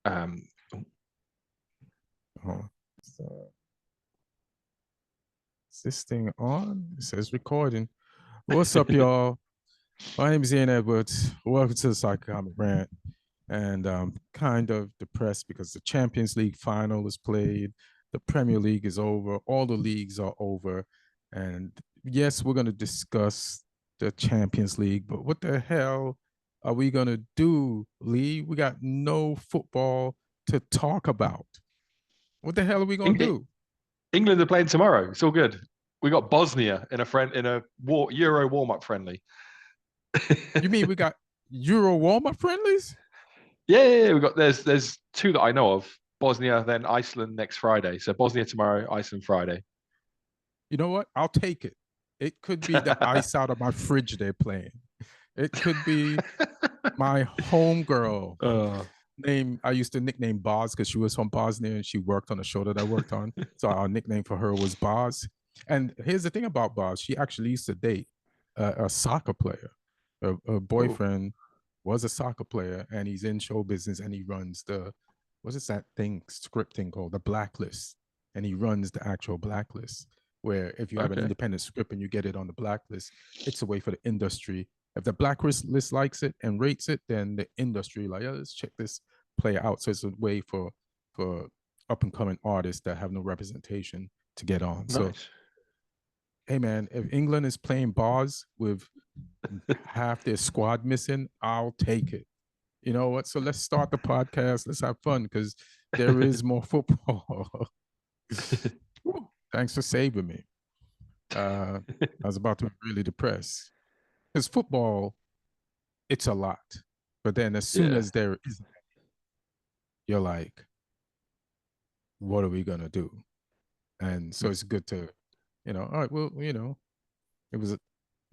So, is this thing on? It says recording. What's up, y'all? My name is Ian Edwards. Welcome to the Soccer Comic Rant. And I'm kind of depressed because the Champions League final is played. The Premier League is over. All the leagues are over. And yes, we're going to discuss the Champions League, but what the hell are we going to do, Lee? We got no football to talk about. What the hell are we going to do? England are playing tomorrow. It's all good. We got Bosnia in a Euro warm-up friendly. You mean we got Euro warm-up friendlies? Yeah. We got there's two that I know of. Bosnia, then Iceland next Friday. So Bosnia tomorrow, Iceland Friday. You know what? I'll take it. It could be the ice out of my fridge they're playing. It could be my homegirl name. I used to nickname Boz because she was from Bosnia and she worked on a show that I worked on. So our nickname for her was Boz. And here's the thing about Boz. She actually used to date a soccer player. Her boyfriend was a soccer player and he's in show business and he runs what's that thing, script thing called? The Blacklist. And he runs the actual Blacklist, where if you have an independent script and you get it on the Blacklist, it's a way for the industry. If the Blacklist likes it and rates it, then the industry like, let's check this player out. So it's a way for up and coming artists that have no representation to get on. Nice. So, hey man, if England is playing bars with half their squad missing, I'll take it. You know what? So let's start the podcast. Let's have fun because there is more football. Thanks for saving me. I was about to be really depressed. Because football, it's a lot. But then as soon as there is, you're like, what are we going to do? And so it's good to, all right, well, it was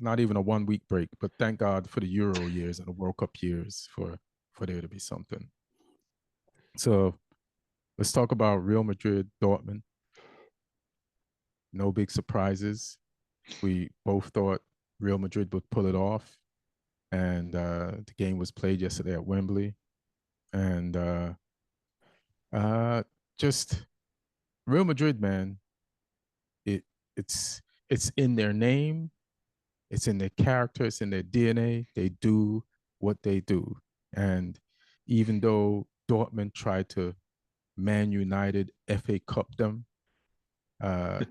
not even a 1 week break, but thank God for the Euro years and the World Cup years for there to be something. So let's talk about Real Madrid, Dortmund. No big surprises. We both thought Real Madrid would pull it off. And the game was played yesterday at Wembley. And just Real Madrid, man, it's in their name. It's in their character. It's in their DNA. They do what they do. And even though Dortmund tried to Man United FA Cup them, the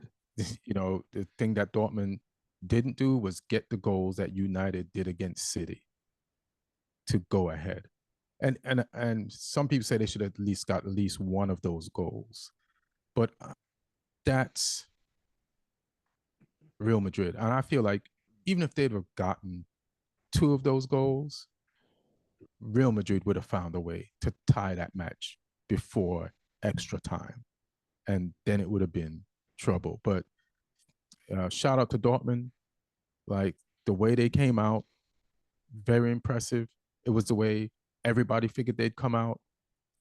thing that Dortmund didn't do was get the goals that United did against City to go ahead. And some people say they should have at least got at least one of those goals. But that's Real Madrid. And I feel like even if they'd have gotten two of those goals, Real Madrid would have found a way to tie that match before extra time. And then it would have been trouble. But shout out to Dortmund. Like the way they came out, very impressive. It was the way everybody figured they'd come out.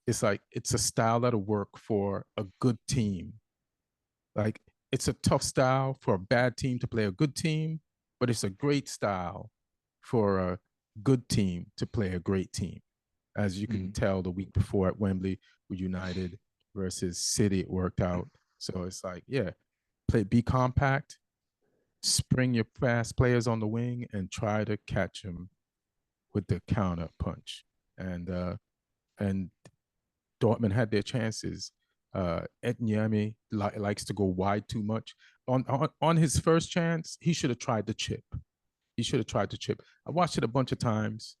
It's like, it's a style that'll work for a good team. Like, it's a tough style for a bad team to play a good team, but it's a great style for a good team to play a great team. As you can tell, the week before at Wembley with United versus City, it worked out. So it's like, be compact, spring your fast players on the wing, and try to catch them with the counter punch. And Dortmund had their chances. Nyami likes to go wide too much. On his first chance, he should have tried to chip. I watched it a bunch of times,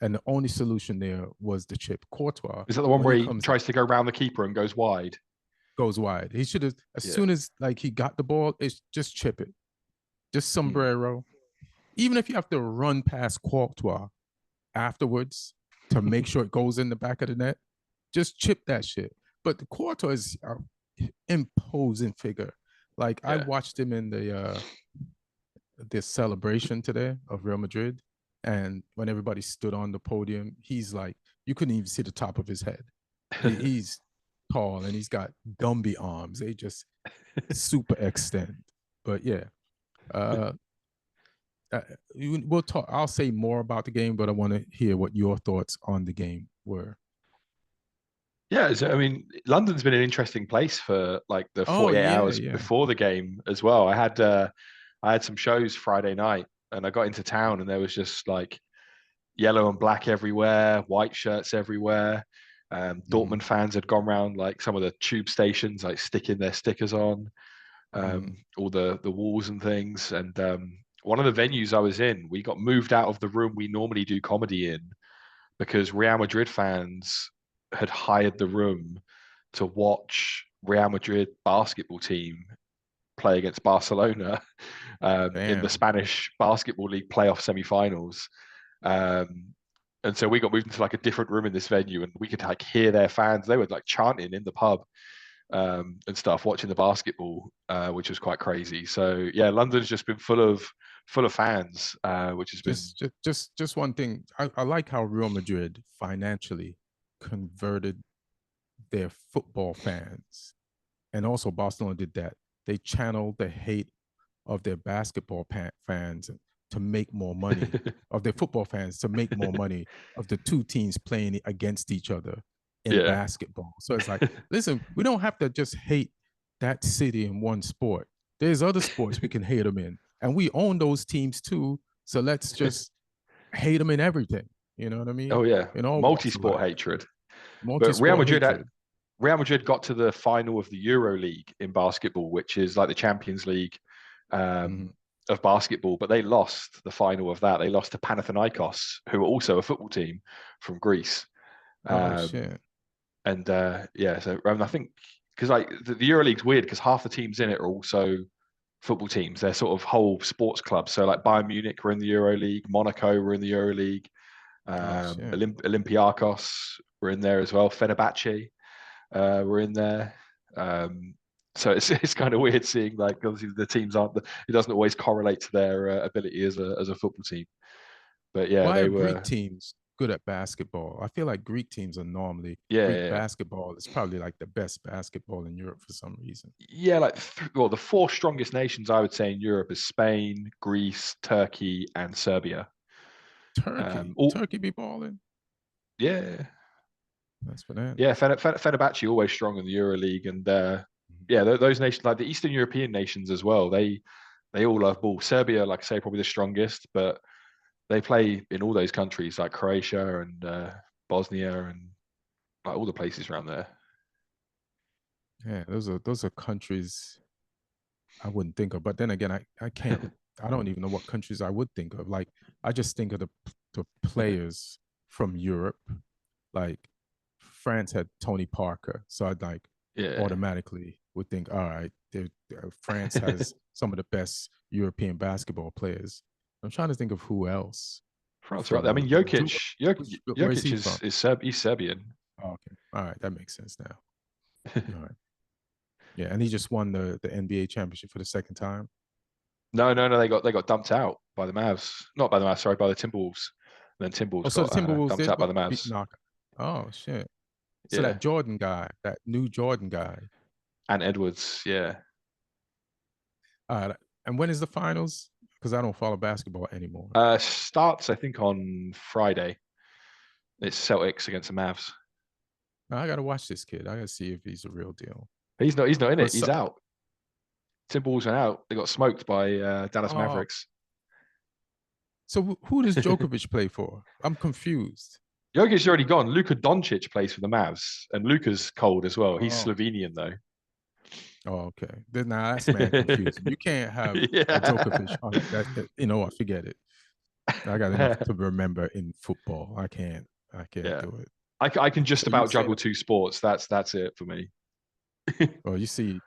and the only solution there was the chip. Courtois. Is that the one where he tries to go around the keeper and goes wide? Goes wide. He should have, as soon as he got the ball, it's just chip it. Just sombrero. Even if you have to run past Courtois afterwards to make sure it goes in the back of the net, just chip that shit. But the Courtois is an imposing figure. Like, I watched him in the celebration today of Real Madrid, and when everybody stood on the podium, he's like, you couldn't even see the top of his head. He's tall and he's got Gumby arms. They just super extend. But we'll talk. I'll say more about the game, but I want to hear what your thoughts on the game were. Yeah, I mean, London's been an interesting place for like the Oh 48 yeah, hours yeah. before the game as well. I had some shows Friday night, and I got into town, and there was just like yellow and black everywhere, white shirts everywhere. Mm-hmm. Dortmund fans had gone round like some of the tube stations, like sticking their stickers on Mm-hmm. all the walls and things. And one of the venues I was in, we got moved out of the room we normally do comedy in because Real Madrid fans had hired the room to watch Real Madrid basketball team play against Barcelona in the Damn. Spanish Basketball League playoff semi-finals. Um, and so we got moved into like a different room in this venue, and we could like hear their fans. They were like chanting in the pub and stuff, watching the basketball, which was quite crazy. So yeah, London's just been full of fans, which has been Just one thing. I like how Real Madrid financially converted their football fans, and also Barcelona did that. They channeled the hate of their basketball fans to make more money, of their football fans to make more money, of the two teams playing against each other in yeah. basketball. So it's like, listen, we don't have to just hate that city in one sport. There's other sports we can hate them in, and we own those teams too. So let's just hate them in everything. You know what I mean? Oh yeah, In all walks of multi-sport life, hatred. But multi-sport hatred. Real Madrid got to the final of the Euro League in basketball, which is like the Champions League Mm-hmm. of basketball. But they lost the final of that. They lost to Panathinaikos, who are also a football team from Greece. Oh Um, shit! and yeah, so I think because like the Euro League's weird because half the teams in it are also football teams. They're sort of whole sports clubs. So like Bayern Munich were in the Euro League, Monaco were in the Euro League, Oh shit! Olympiacos were in there as well. Fenerbahce were in there. Um, so it's kind of weird seeing like obviously the teams aren't it doesn't always correlate to their ability as a football team. But yeah, Why they are Greek were teams good at basketball? I feel like Greek teams are normally yeah Greek yeah yeah. basketball is probably like the best basketball in Europe for some reason. Yeah, like well, the four strongest nations I would say in Europe is Spain, Greece, Turkey, and Serbia. All Turkey be balling. yeah, That's yeah. bananas. Fenerbahce always strong in the Euro League, and Mhm. yeah, those nations like the Eastern European nations as well. They all love ball. Serbia, like I say, probably the strongest, but they play in all those countries like Croatia and Bosnia and like all the places around there. Yeah, those are countries I wouldn't think of. But then again, I can't. I don't even know what countries I would think of. Like I just think of the players from Europe. Like France had Tony Parker, so I'd like Yeah, automatically would think, all right, France has some of the best European basketball players. I'm trying to think of who else France are up from there. I mean, Europe. Where is Jokic he from? He's Serbian. Oh, okay, all right, that makes sense now. All right, yeah, and he just won the NBA championship for the second time. No. They got dumped out by the Mavs. Not by the Mavs, sorry, by the Timberwolves. And then Oh, Timberwolves so got the Timberwolves dumped did out by what? the Beat Mavs. knock. Oh shit! So Yeah, that Jordan guy, that new Jordan guy. and Edwards. Yeah, All right, and when is the finals? Because I don't follow basketball anymore. starts I think on Friday. It's Celtics against the Mavs. I gotta watch this kid. I gotta see if he's a real deal. He's not in But it. so, He's out. Timberwolves went out. They got smoked by Dallas oh, Mavericks. so who does Djokovic play for? I'm confused. Jokic's already gone. Luka Doncic plays for the Mavs, and Luka's cold as well. He's Oh, Slovenian though. oh, okay. Then now that's man confusing. You can't have a Djokovic Yeah. on that. You know what? Forget it. I got enough to remember in football. I can't. I can't Yeah. do it. I can So just you about saying? juggle two sports. That's it for me. Well, you see,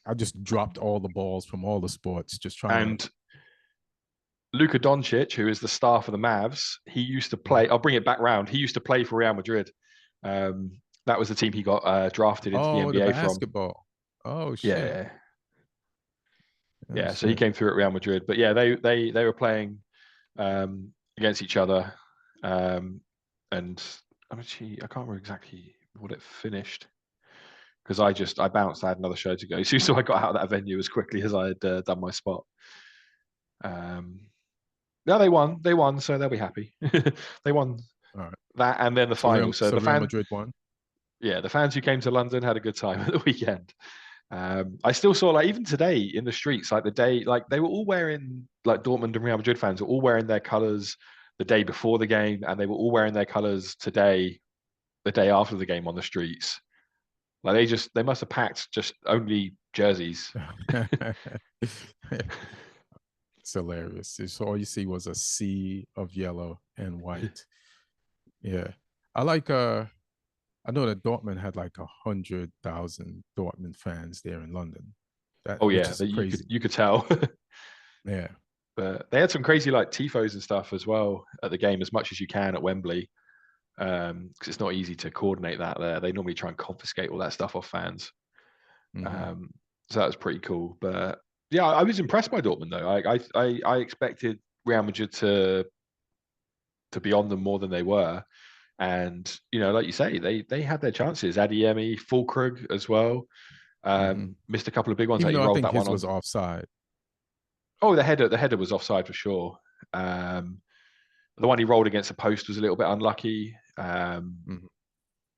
I just dropped all the balls from all the sports, just trying to. And Luka Doncic, who is the star for the Mavs, he used to play. Mhm. I'll bring it back round. He used to play for Real Madrid. Um, that was the team he got drafted into the Oh, the NBA from. basketball. Oh shit. Yeah, Oh yeah. So he shit. came through at Real Madrid. But yeah, they were playing against each other, um, and I can't remember exactly what it finished because I bounced. I had another show to go to, so I got out of that venue as quickly as I had done my spot. Um, no, they won. They won, so they'll be happy. They won All right. that, and then the final. So So the Real fan, Madrid won. yeah, the fans who came to London had a good time at the weekend. I still saw, like, even today in the streets, like the day, like they were all wearing, like Dortmund and Real Madrid fans were all wearing their colours the day before the game, and they were all wearing their colours today, the day after the game on the streets. Like they must have packed just only jerseys. It's hilarious. It's all you see was a sea of yellow and white. Yeah. I like I know that Dortmund had like 100,000 Dortmund fans there in London. That Oh which yeah, is that crazy. you could tell. Yeah. But they had some crazy like tifos and stuff as well at the game, as much as you can at Wembley, because it's not easy to coordinate that there. They normally try and confiscate all that stuff off fans. Mm-hmm. So that was pretty cool. But yeah, I was impressed by Dortmund though. I expected Real Madrid to be on them more than they were. And like you say, they had their chances. Adeyemi, Fulkrug as well. Mm-hmm. Missed a couple of big ones. Even That he though I rolled think that one his on. was offside. Oh, the header was offside for sure. The one he rolled against the post was a little bit unlucky. Mm-hmm.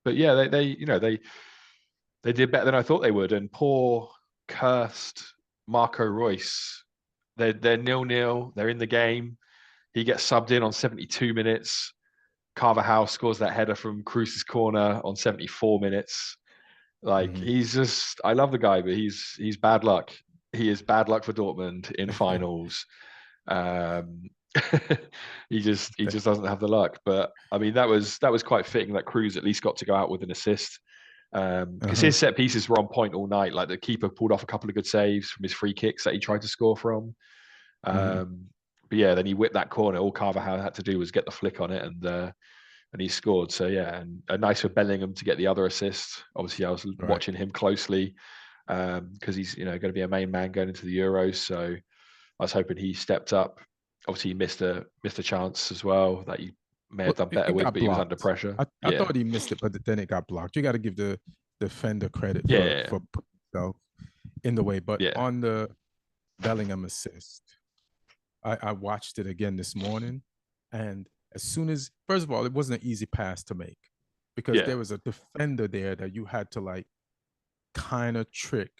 But yeah, they did better than I thought they would. And poor cursed Marco Reus, they're 0-0. They're in the game. He gets subbed in on 72 minutes. Carvajal scores that header from Kroos' corner on 74 minutes. Like, Mm-hmm. he's just, I love the guy, but he's bad luck. He is bad luck for Dortmund in finals. Um, he just doesn't have the luck. But I mean, that was quite fitting that Kroos at least got to go out with an assist, because Uh-huh. his set pieces were on point all night. Like, the keeper pulled off a couple of good saves from his free kicks that he tried to score from. Mm-hmm. But yeah, then he whipped that corner. All Carvajal had to do was get the flick on it, and he scored. So yeah, and nice for Bellingham to get the other assist. Obviously, I was Right. watching him closely, because he's going to be a main man going into the Euros. So I was hoping he stepped up. Obviously, he missed a chance as well that he may have Well, done it, better it with, got but he was under blocked. pressure. I Yeah, thought he missed it, but then it got blocked. You got to give the defender credit for yeah, putting himself in the way. But yeah, on the Bellingham assist, I watched it again this morning, and as soon as first of all, it wasn't an easy pass to make because yeah, there was a defender there that you had to like kind of trick.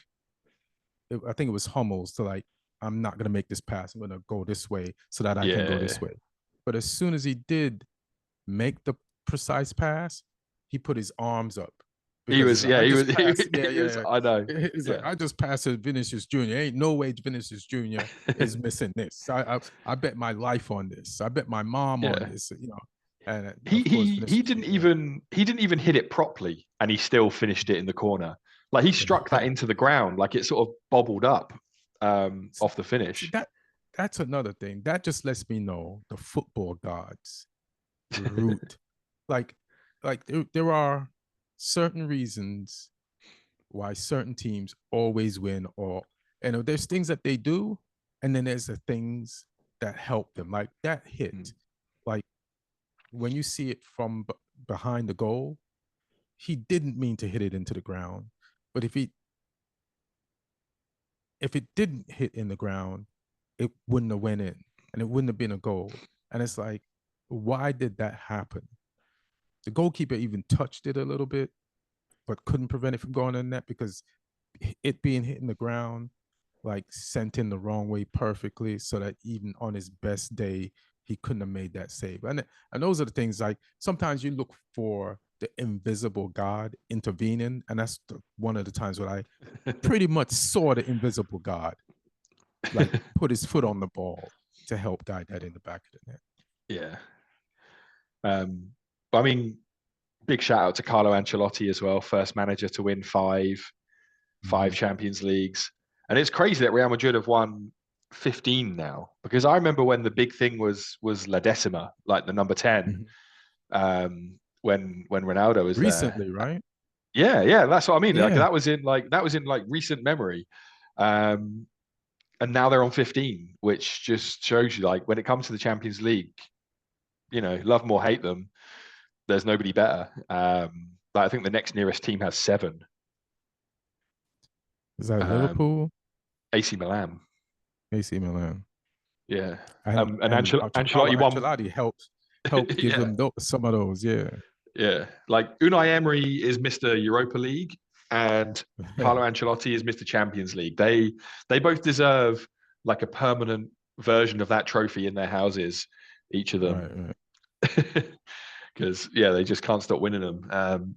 I think it was Hummels to like, I'm not gonna make this pass. I'm gonna go this way so that I can go yeah. this way. But as soon as he did make the precise pass, he put his arms up He because he's was, like, yeah, I he just was, passed. Yeah, he was. yeah, I know. yeah. He's like, Yeah. I just passed to Vinicius Jr. Ain't no way Vinicius Jr. is missing this. I bet my life on this. I bet my mom on Yeah. this. And He of course he he Vinicius didn't Jr. even he didn't even hit it properly, and he still finished it in the corner. Like, he struck that into the ground, like it sort of bobbled up, off the See, finish. that's another thing. That just lets me know the football gods root. like there are certain reasons why certain teams always win, or there's things that they do, and then there's the things that help them. Like that hit. Mm. Like when you see it from behind the goal, he didn't mean to hit it into the ground. But if it didn't hit in the ground, it wouldn't have went in and it wouldn't have been a goal. And it's like, why did that happen? The goalkeeper even touched it a little bit, but couldn't prevent it from going in the net because it being hit in the ground, like sent in the wrong way perfectly, so that even on his best day, he couldn't have made that save. And those are the things, like sometimes you look for the invisible God intervening, and that's one of the times when I pretty much saw the invisible God like put his foot on the ball to help guide that in the back of the net. Yeah. But I mean, big shout out to Carlo Ancelotti as well, first manager to win five Mm-hmm. Champions Leagues. And it's crazy that Real Madrid have won 15 now, because I remember when the big thing was La Decima, like the number 10, Mm-hmm. when Ronaldo was there. Recently, right? Yeah, that's what I mean. Like, Yeah. that was in like recent memory. Um, and now they're on 15, which just shows you, like, when it comes to the Champions League, love them or hate them, there's nobody better. But I think the next nearest team has 7. Is that Um, Liverpool? AC Milan. AC Milan. Yeah. And And Carlo Ancelotti won. Ancelotti helped give Yeah. them some of those. Yeah. Yeah, like Unai Emery is Mr. Europa League, and Carlo Ancelotti is Mr. Champions League. They both deserve like a permanent version of that trophy in their houses, each of them. Right. Because yeah, they just can't stop winning them.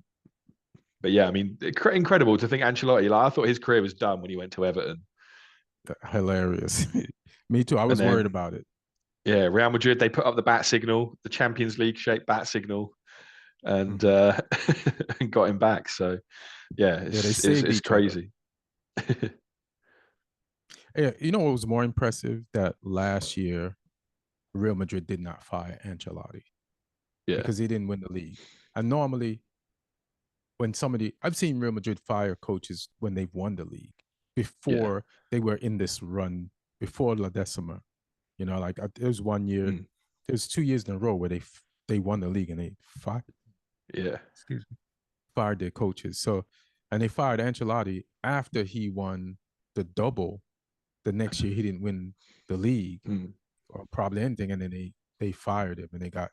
But yeah, I mean, incredible to think Ancelotti. Like I thought his career was done when he went to Everton. Hilarious. Me too. I And was worried then about it. yeah, Real Madrid, they put up the bat signal, the Champions League shaped bat signal, and Mhm. and got him back. So yeah, Yeah, they it's saved it's each other. crazy. Yeah, you know what was more impressive? That last year, Real Madrid did not fire Ancelotti Yeah, because he didn't win the league. And normally, when somebody, I've seen Real Madrid fire coaches when they've won the league yeah, before they were in this run, before La Decima. You know, like there was 1 year, mm, there was 2 years in a row where they won the league and they fired, yeah, excuse me, fired their coaches. So, and they fired Ancelotti after he won the double. The next year he didn't win the league mm, or probably anything, and then they fired him, and they got,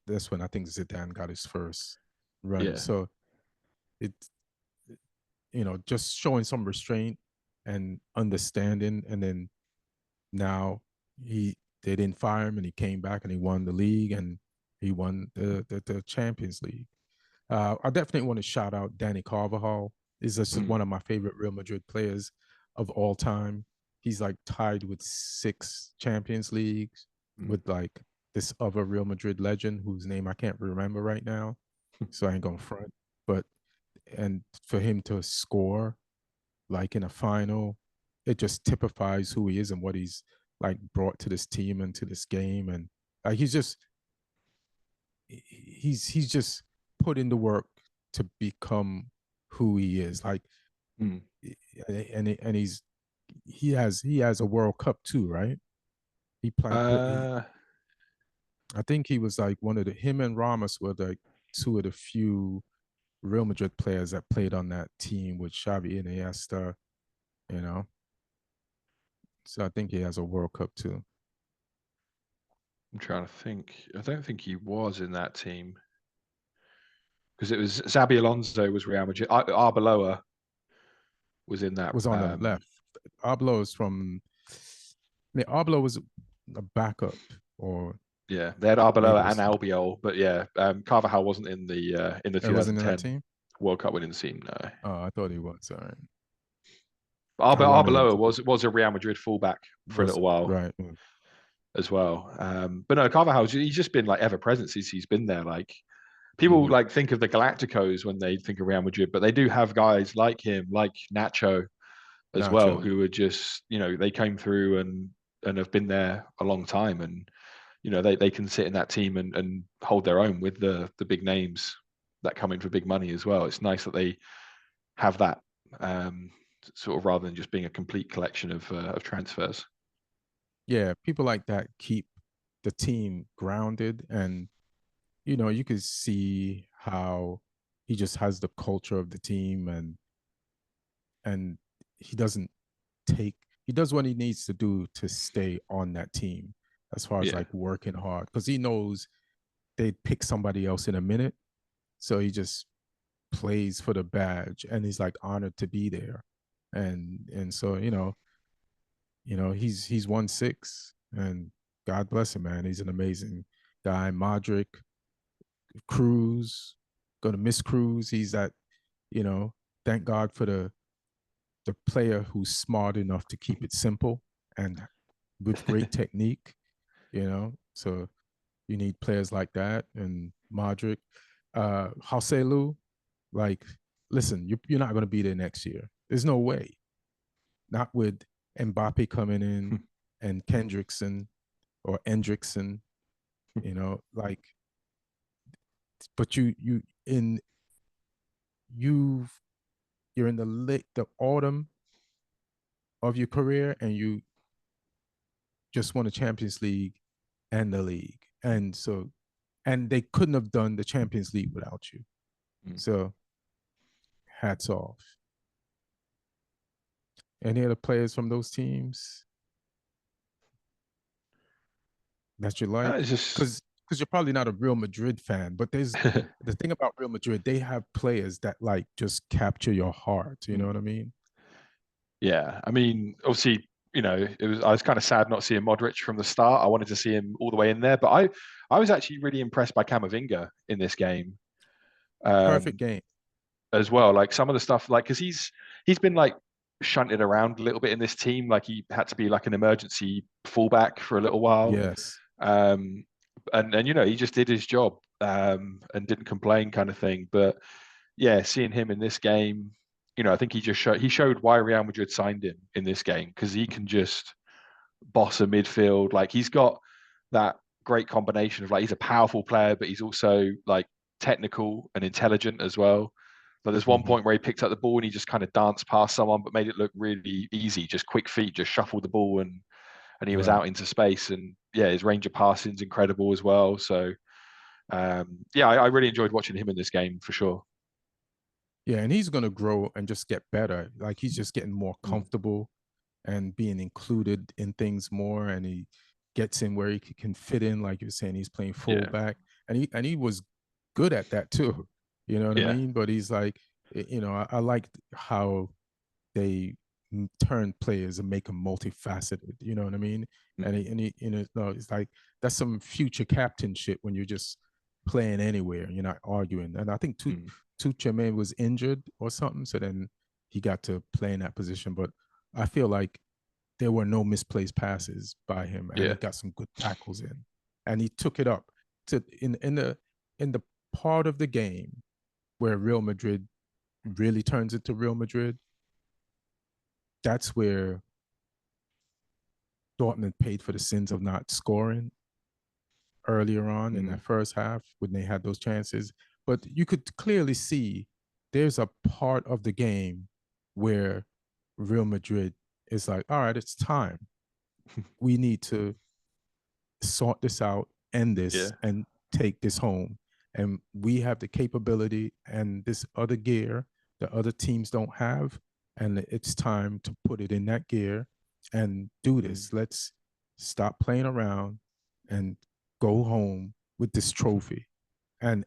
that's when I think Zidane got his first run. yeah, So it, just showing some restraint and understanding, and then now they didn't fire him, and he came back and he won the league, and he won the Champions League. I definitely want to shout out Dani Carvajal. He's just mm, one of my favorite Real Madrid players of all time. He's like tied with 6 Champions Leagues mm, with like this other Real Madrid legend whose name I can't remember right now. So I ain't gonna front. But and for him to score like in a final, it just typifies who he is and what he's like brought to this team and to this game. And he's just put in the work to become who he is. Like, mm. and he has a World Cup too, right? He played. Uh, I think he was like one of him and Ramos were like two of the few Real Madrid players that played on that team with Xavi and Iniesta. You know, so I think he has a World Cup too. I'm trying to think. I don't think he was in that team because it was Xabi Alonso was Real Madrid. Arbeloa was in that. Was on the left. Ablo is from. I mean, Ablo was a backup, or Yeah, they had maybe Arbeloa and this. Albiol, but yeah, Carvajal wasn't in the It wasn't in that 2010 team. World Cup winning team. No, Oh, I thought he was. All right. but I wanted him Arbeloa to be. was a Real Madrid fullback for a Was little while right. as well. But no, Carvajal, he's just been like ever present since he's been there. Like people Mm-hmm. like think of the Galacticos when they think of Real Madrid, but they do have guys like him, like Nacho as well, Nacho. who are just they came through and have been there a long time, and they can sit in that team and hold their own with the big names that come in for big money as well. It's nice that they have that sort of rather than just being a complete collection of transfers. Yeah, people like that keep the team grounded, and you could see how he just has the culture of the team, and he doesn't take he does what he needs to do to stay on that team as far as Yeah, like working hard because he knows they'd pick somebody else in a minute. So he just plays for the badge and he's like honored to be there. And so, he's won 6 and God bless him, man. He's an amazing guy. Modric, Kroos, gonna miss Kroos. He's that, thank God for the player who's smart enough to keep it simple and with great technique, So you need players like that and Modric. Joselu, like, listen, you're not going to be there next year. There's no way. Not with Mbappe coming in and Kendrickson or Hendrickson, like, but you've you're in the autumn of your career and you just won a Champions League and the league. And they couldn't have done the Champions League without you. Mm. So hats off. Any other players from those teams that you like? It's just Because because you're probably not a Real Madrid fan, but there's the thing about Real Madrid, they have players that like just capture your heart. You know what I mean? Yeah, I mean, obviously, I was kind of sad not seeing Modric from the start. I wanted to see him all the way in there, but I was actually really impressed by Camavinga in this game, Perfect um, game. as well. Like some of the stuff, like because he's been like shunted around a little bit in this team. Like he had to be like an emergency fullback for a little while, Yes. um, and he just did his job, and didn't complain, kind of thing. But yeah, seeing him in this game, I think he showed why Real Madrid signed him in this game, because he can just boss a midfield. Like he's got that great combination of, like, he's a powerful player, but he's also like technical and intelligent as well. But there's one Mm-hmm. point where he picked up the ball and he just kind of danced past someone, but made it look really easy. Just quick feet, just shuffled the ball, and he was Right. out into space. And yeah, his range of passing's incredible as well. So yeah, I really enjoyed watching him in this game for sure. Yeah, and he's gonna grow and just get better. Like he's just getting more Mm. comfortable and being included in things more, and he gets in where he can fit in. Like you're saying, he's playing Yeah, fullback, and he was good at that too. You know what I yeah, mean? But he's like, I liked how they turn players and make them multifaceted. You know what I mean? And mm, no, it's like that's some future captain shit when you're just playing anywhere. You're not arguing. And I think mm, Tucheme was injured or something, so then he got to play in that position. But I feel like there were no misplaced passes by him, and yeah, he got some good tackles in, and he took it up to in the part of the game where Real Madrid really turns into Real Madrid. That's where Dortmund paid for the sins of not scoring earlier on in mm, that first half when they had those chances. But you could clearly see there's a part of the game where Real Madrid is like, all right, it's time. We need to sort this out, end yeah, this, and take this home. And we have the capability and this other gear that other teams don't have. And it's time to put it in that gear and do mm, this. Let's stop playing around and go home with this trophy. And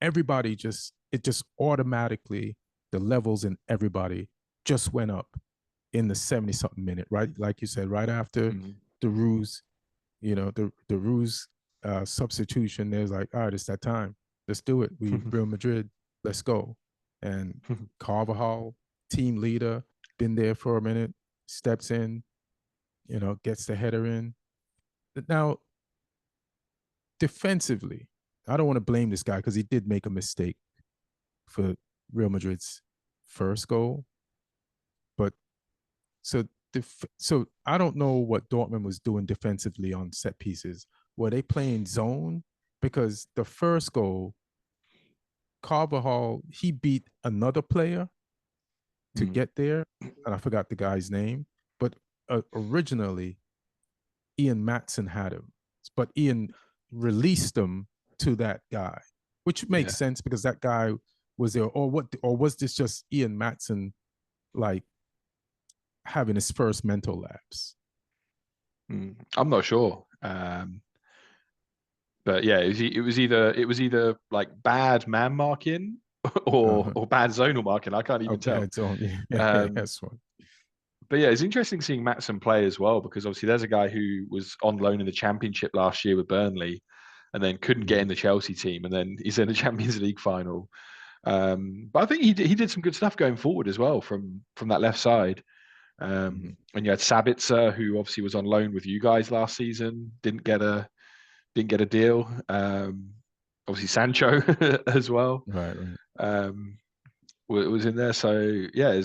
everybody it just automatically, the levels in everybody just went up in the 70 something minute, right? Like you said, right after mm, the ruse, the ruse substitution, there's like, all right, it's that time. Let's do it. We Real Madrid, let's go. And Carvajal, team leader, been there for a minute, steps in, gets the header in. Now, defensively, I don't want to blame this guy because he did make a mistake for Real Madrid's first goal. But so so I don't know what Dortmund was doing defensively on set pieces. Were they playing zone? Because the first goal, Carvajal, he beat another player to mm, get there, and I forgot the guy's name. But originally, Ian Matson had him, but Ian released him to that guy, which makes yeah. sense because that guy was there. Or what? Or was this just Ian Matson like having his first mental lapse? I'm not sure. But yeah, it was either like bad man marking Uh-huh. or bad zonal marking. I can't Oh, even tell. bad zone. Yeah, yeah, Um, that's one. but yeah, it's interesting seeing Matson play as well, because obviously there's a guy who was on loan in the Championship last year with Burnley, and then couldn't get in Mm-hmm. the Chelsea team, and then he's in the Champions League final. But I think he did some good stuff going forward as well from that left side. Mm-hmm. And you had Sabitzer, who obviously was on loan with you guys last season, didn't get a deal. Obviously Sancho as well, Right, right. um, was in there. So yeah,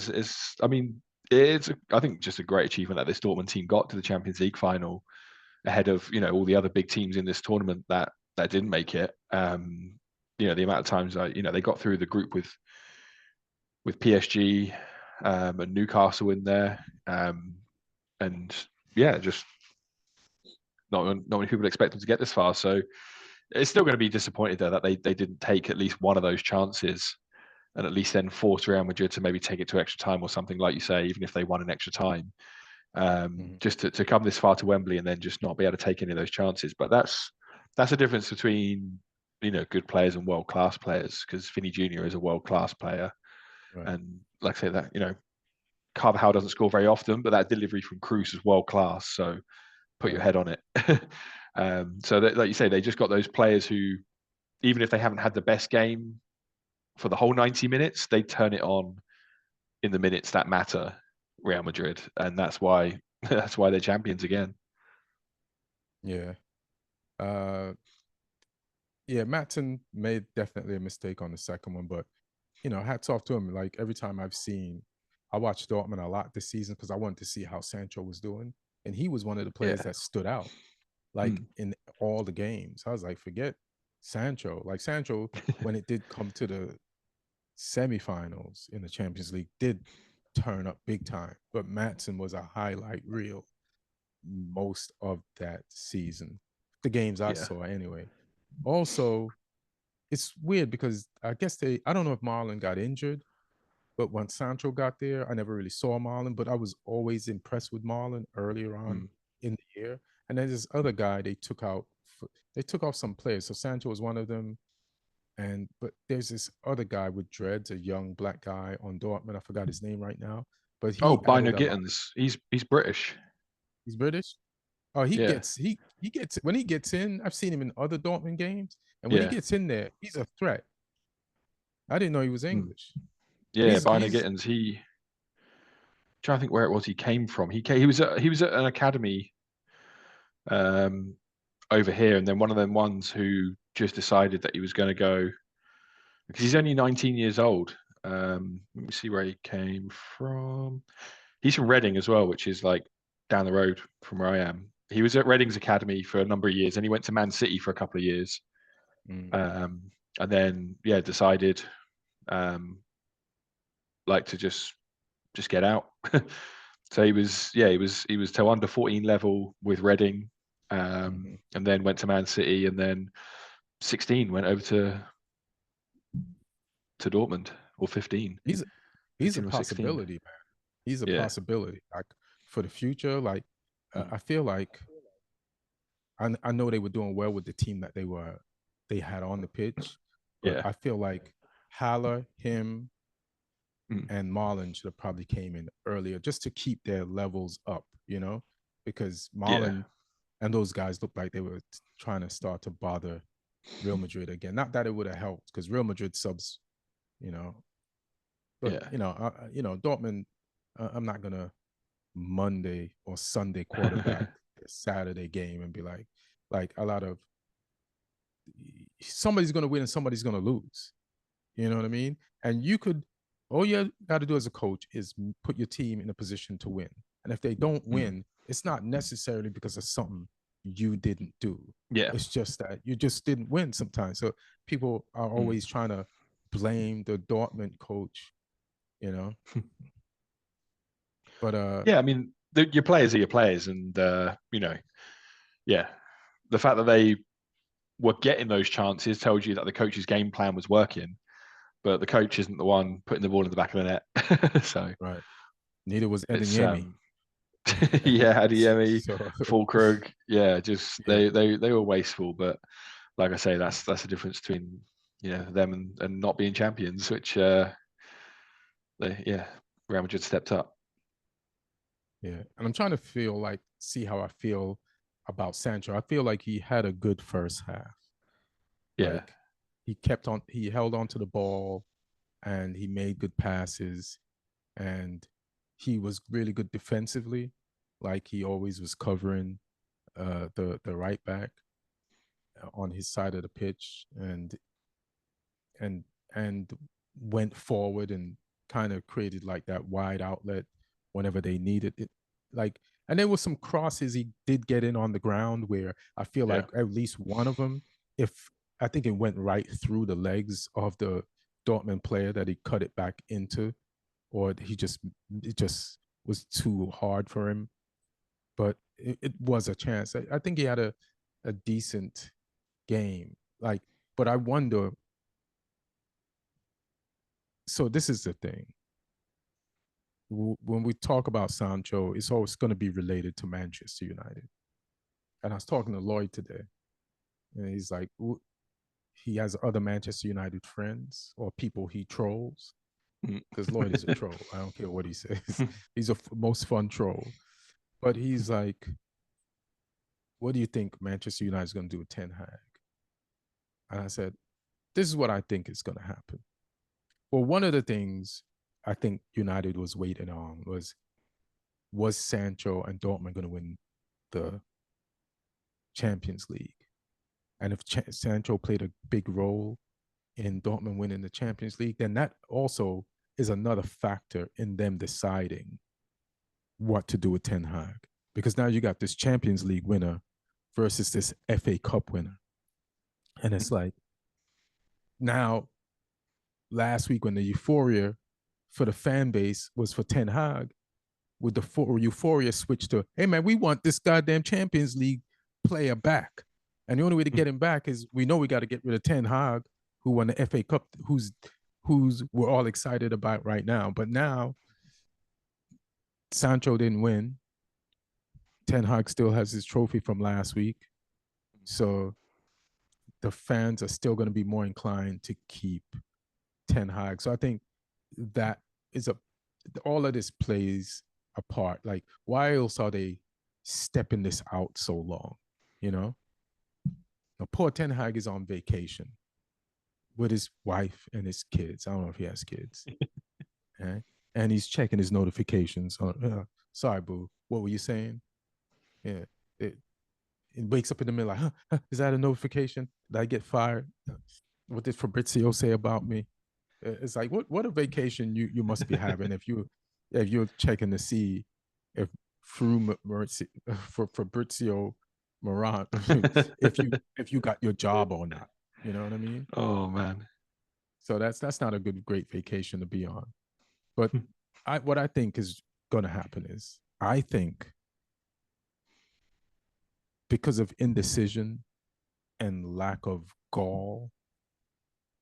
I mean, it's I think just a great achievement that this Dortmund team got to the Champions League final ahead of all the other big teams in this tournament that didn't make it. The amount of times they got through the group with PSG, and Newcastle in there, and yeah, just not many people expect them to get this far. So it's still going to be disappointed though that they didn't take at least one of those chances, and at least then force Real Madrid to maybe take it to extra time or something, like you say, even if they won in extra time, Mm-hmm. just to come this far to Wembley and then just not be able to take any of those chances. But that's the difference between good players and world class players. Because Vinny Jr. is a world class player, Right. and like I say that Carvajal doesn't score very often, but that delivery from Kroos is world class. So put your Right. head on it. So that, like you say, they just got those players who, even if they haven't had the best game for the whole 90 minutes, they turn it on in the minutes that matter. Real Madrid, and that's why they're champions again. Yeah. Uh, yeah, Matson made definitely a mistake on the second one, but hats off to him. Like every time I watched Dortmund a lot this season because I wanted to see how Sancho was doing, and he was one of the players Yeah. that stood out, like Mm. in all the games. I was like, forget Sancho. Like Sancho, when it did come to the semifinals in the Champions League, did turn up big time, but Matson was a highlight reel most of that season. The games I Yeah. saw, anyway. Also, it's weird because I don't know if Marlon got injured, but when Sancho got there, I never really saw Marlon, but I was always impressed with Marlon earlier on Mm. in the year. And then this other guy they took out. They took off some players. So Sancho was one of them. But there's this other guy with dreads, a young black guy on Dortmund. I forgot his name right now, but Oh, he Bino added a lot. Gittins. He's British. He's British. Oh, Yeah. he gets when he gets in. I've seen him in other Dortmund games, and when he Yeah. gets in there, he's a threat. I didn't know he was Mm. English. Yeah. Bino He's Gittins. Trying to think where it was he came from. He was at an academy um, over here, and then one of them ones who just decided that he was going to go because he's only 19 years old. Let me see where he came from. He's from Reading as well, which is like down the road from where I am. He was at Reading's academy for a number of years, and he went to Man City for a couple of years, mm, um, and then decided like to just get out. So he was till under 14 level with Reading, mhm. and then went to Man City, and then 16 went over to Dortmund, or 15, he's he's a 15 or 16. possibility, man. He's a Yeah. possibility. Like for the future, like Mm. I feel like I know they were doing well with the team that they had on the pitch, but Yeah. I feel like Haller, him, Mm. and Marlon should have probably came in earlier just to keep their levels up, because Yeah. Marlon and those guys looked like they were trying to start to bother Real Madrid again. Not that it would have helped because Real Madrid subs, you know, but Yeah. Dortmund. I'm not gonna Monday or Sunday quarterback the Saturday game and be like a lot of somebody's gonna win and somebody's gonna lose. You know what I mean? And all you got to do as a coach is put your team in a position to win. And if they don't Mm. win, it's not necessarily because of something you didn't do. Yeah. It's just that you just didn't win sometimes. So people are Mm. always trying to blame the Dortmund coach, you know. But Yeah. I mean, your players are your players, and yeah, the fact that they were getting those chances tells you that the coach's game plan was working, but the coach isn't the one putting the ball in the back of the net. So right, neither was it's Edin. yeah, Adeyemi, So Fulkrug, yeah, just yeah, they were wasteful, but like I say, that's the difference between them and not being champions, which Real Madrid stepped up. yeah. And I'm trying to see how I feel about Sancho. I feel like he had a good first half. Yeah, Like he held on to the ball and he made good passes and he was really good defensively. Like he always was covering the right back on his side of the pitch and and went forward and kind of created like that wide outlet whenever they needed it. Like, and there was some crosses he did get in on the ground where I feel yeah, like at least one of them, if I think it went right through the legs of the Dortmund player that he cut it back into, or it just was too hard for him. But it was a chance. I think he had a decent game. Like, but I wonder. So this is the thing. When we talk about Sancho, it's always going to be related to Manchester United. And I was talking to Lloyd today. And he's like, he has other Manchester United friends or people he trolls, because Lloyd is a troll. I don't care what he says. He's a most fun troll. But he's like, what do you think Manchester United is going to do with Ten Hag? And I said, this is what I think is going to happen. Well, one of the things I think United was waiting on was Sancho and Dortmund going to win the Champions League? And if Sancho played a big role in Dortmund winning the Champions League, then that also is another factor in them deciding what to do with Ten Hag. Because now you got this Champions League winner versus this FA Cup winner. And it's like, now, last week when the euphoria for the fan base was for Ten Hag, with the euphoria switched to, hey man, we want this goddamn Champions League player back. And the only way to get him back is we know we got to get rid of Ten Hag, who won the FA Cup, who's we're all excited about right now. But now Sancho didn't win. Ten Hag still has his trophy from last week. So the fans are still going to be more inclined to keep Ten Hag. So I think that is all of this plays a part. Like, why else are they stepping this out so long? You know? Now, poor Ten Hag is on vacation with his wife and his kids. I don't know if he has kids. Okay? And he's checking his notifications. Sorry, boo. What were you saying? Yeah. It wakes up in the middle like, is that a notification? Did I get fired? What did Fabrizio say about me? It's like, what a vacation you must be having if you're checking to see if through for Fabrizio Morant if you got your job or not. You know what I mean? Oh man. So that's not a great vacation to be on. But what I think is going to happen is, I think because of indecision and lack of gall,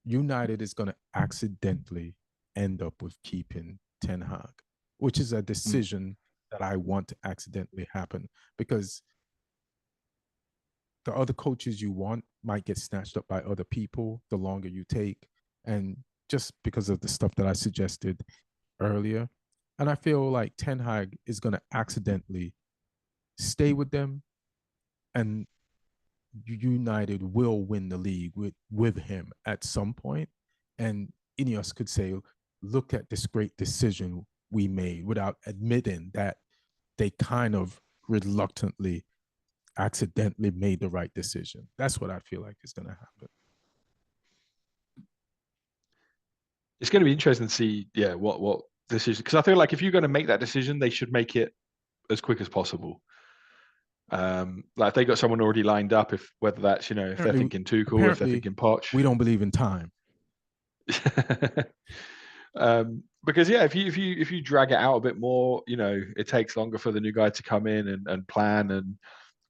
United is going to accidentally end up with keeping Ten Hag, which is a decision that I want to accidentally happen, because the other coaches you want might get snatched up by other people the longer you take. And just because of the stuff that I suggested earlier. And I feel like Ten Hag is going to accidentally stay with them, and United will win the league with him at some point. And INEOS could say, look at this great decision we made, without admitting that they kind of reluctantly, accidentally made the right decision. That's what I feel like is going to happen. It's going to be interesting to see, what decision, because I feel like if you're going to make that decision, they should make it as quick as possible. Like they got someone already lined up, if whether that's, if they're thinking Tuchel, if they're thinking Poch. We don't believe in time. Because if you drag it out a bit more, it takes longer for the new guy to come in and plan and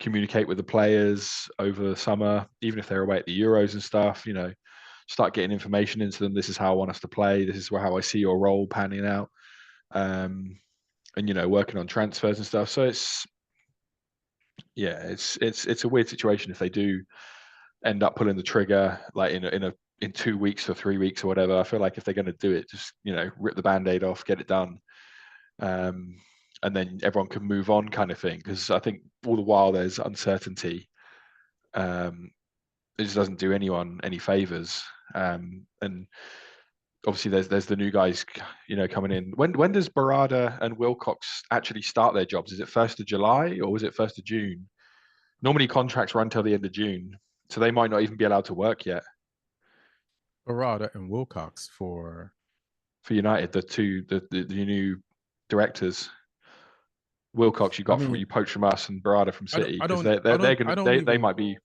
communicate with the players over the summer, even if they're away at the Euros and stuff. Start getting information into them. This is how I want us to play. This is how I see your role panning out. And working on transfers and stuff. So it's a weird situation if they do end up pulling the trigger like in 2 weeks or 3 weeks or whatever. I feel like if they're going to do it, just rip the band-aid off, get it done, and then everyone can move on, kind of thing. Because I think all the while there's uncertainty. It just doesn't do anyone any favors. And obviously there's the new guys, coming in. When does Barada and Wilcox actually start their jobs? Is it 1st of July or is it 1st of June? Normally contracts run till the end of June, so they might not even be allowed to work yet. Barada and Wilcox for United, the new directors. Wilcox, you poached from us, and Barada from City, because they might be.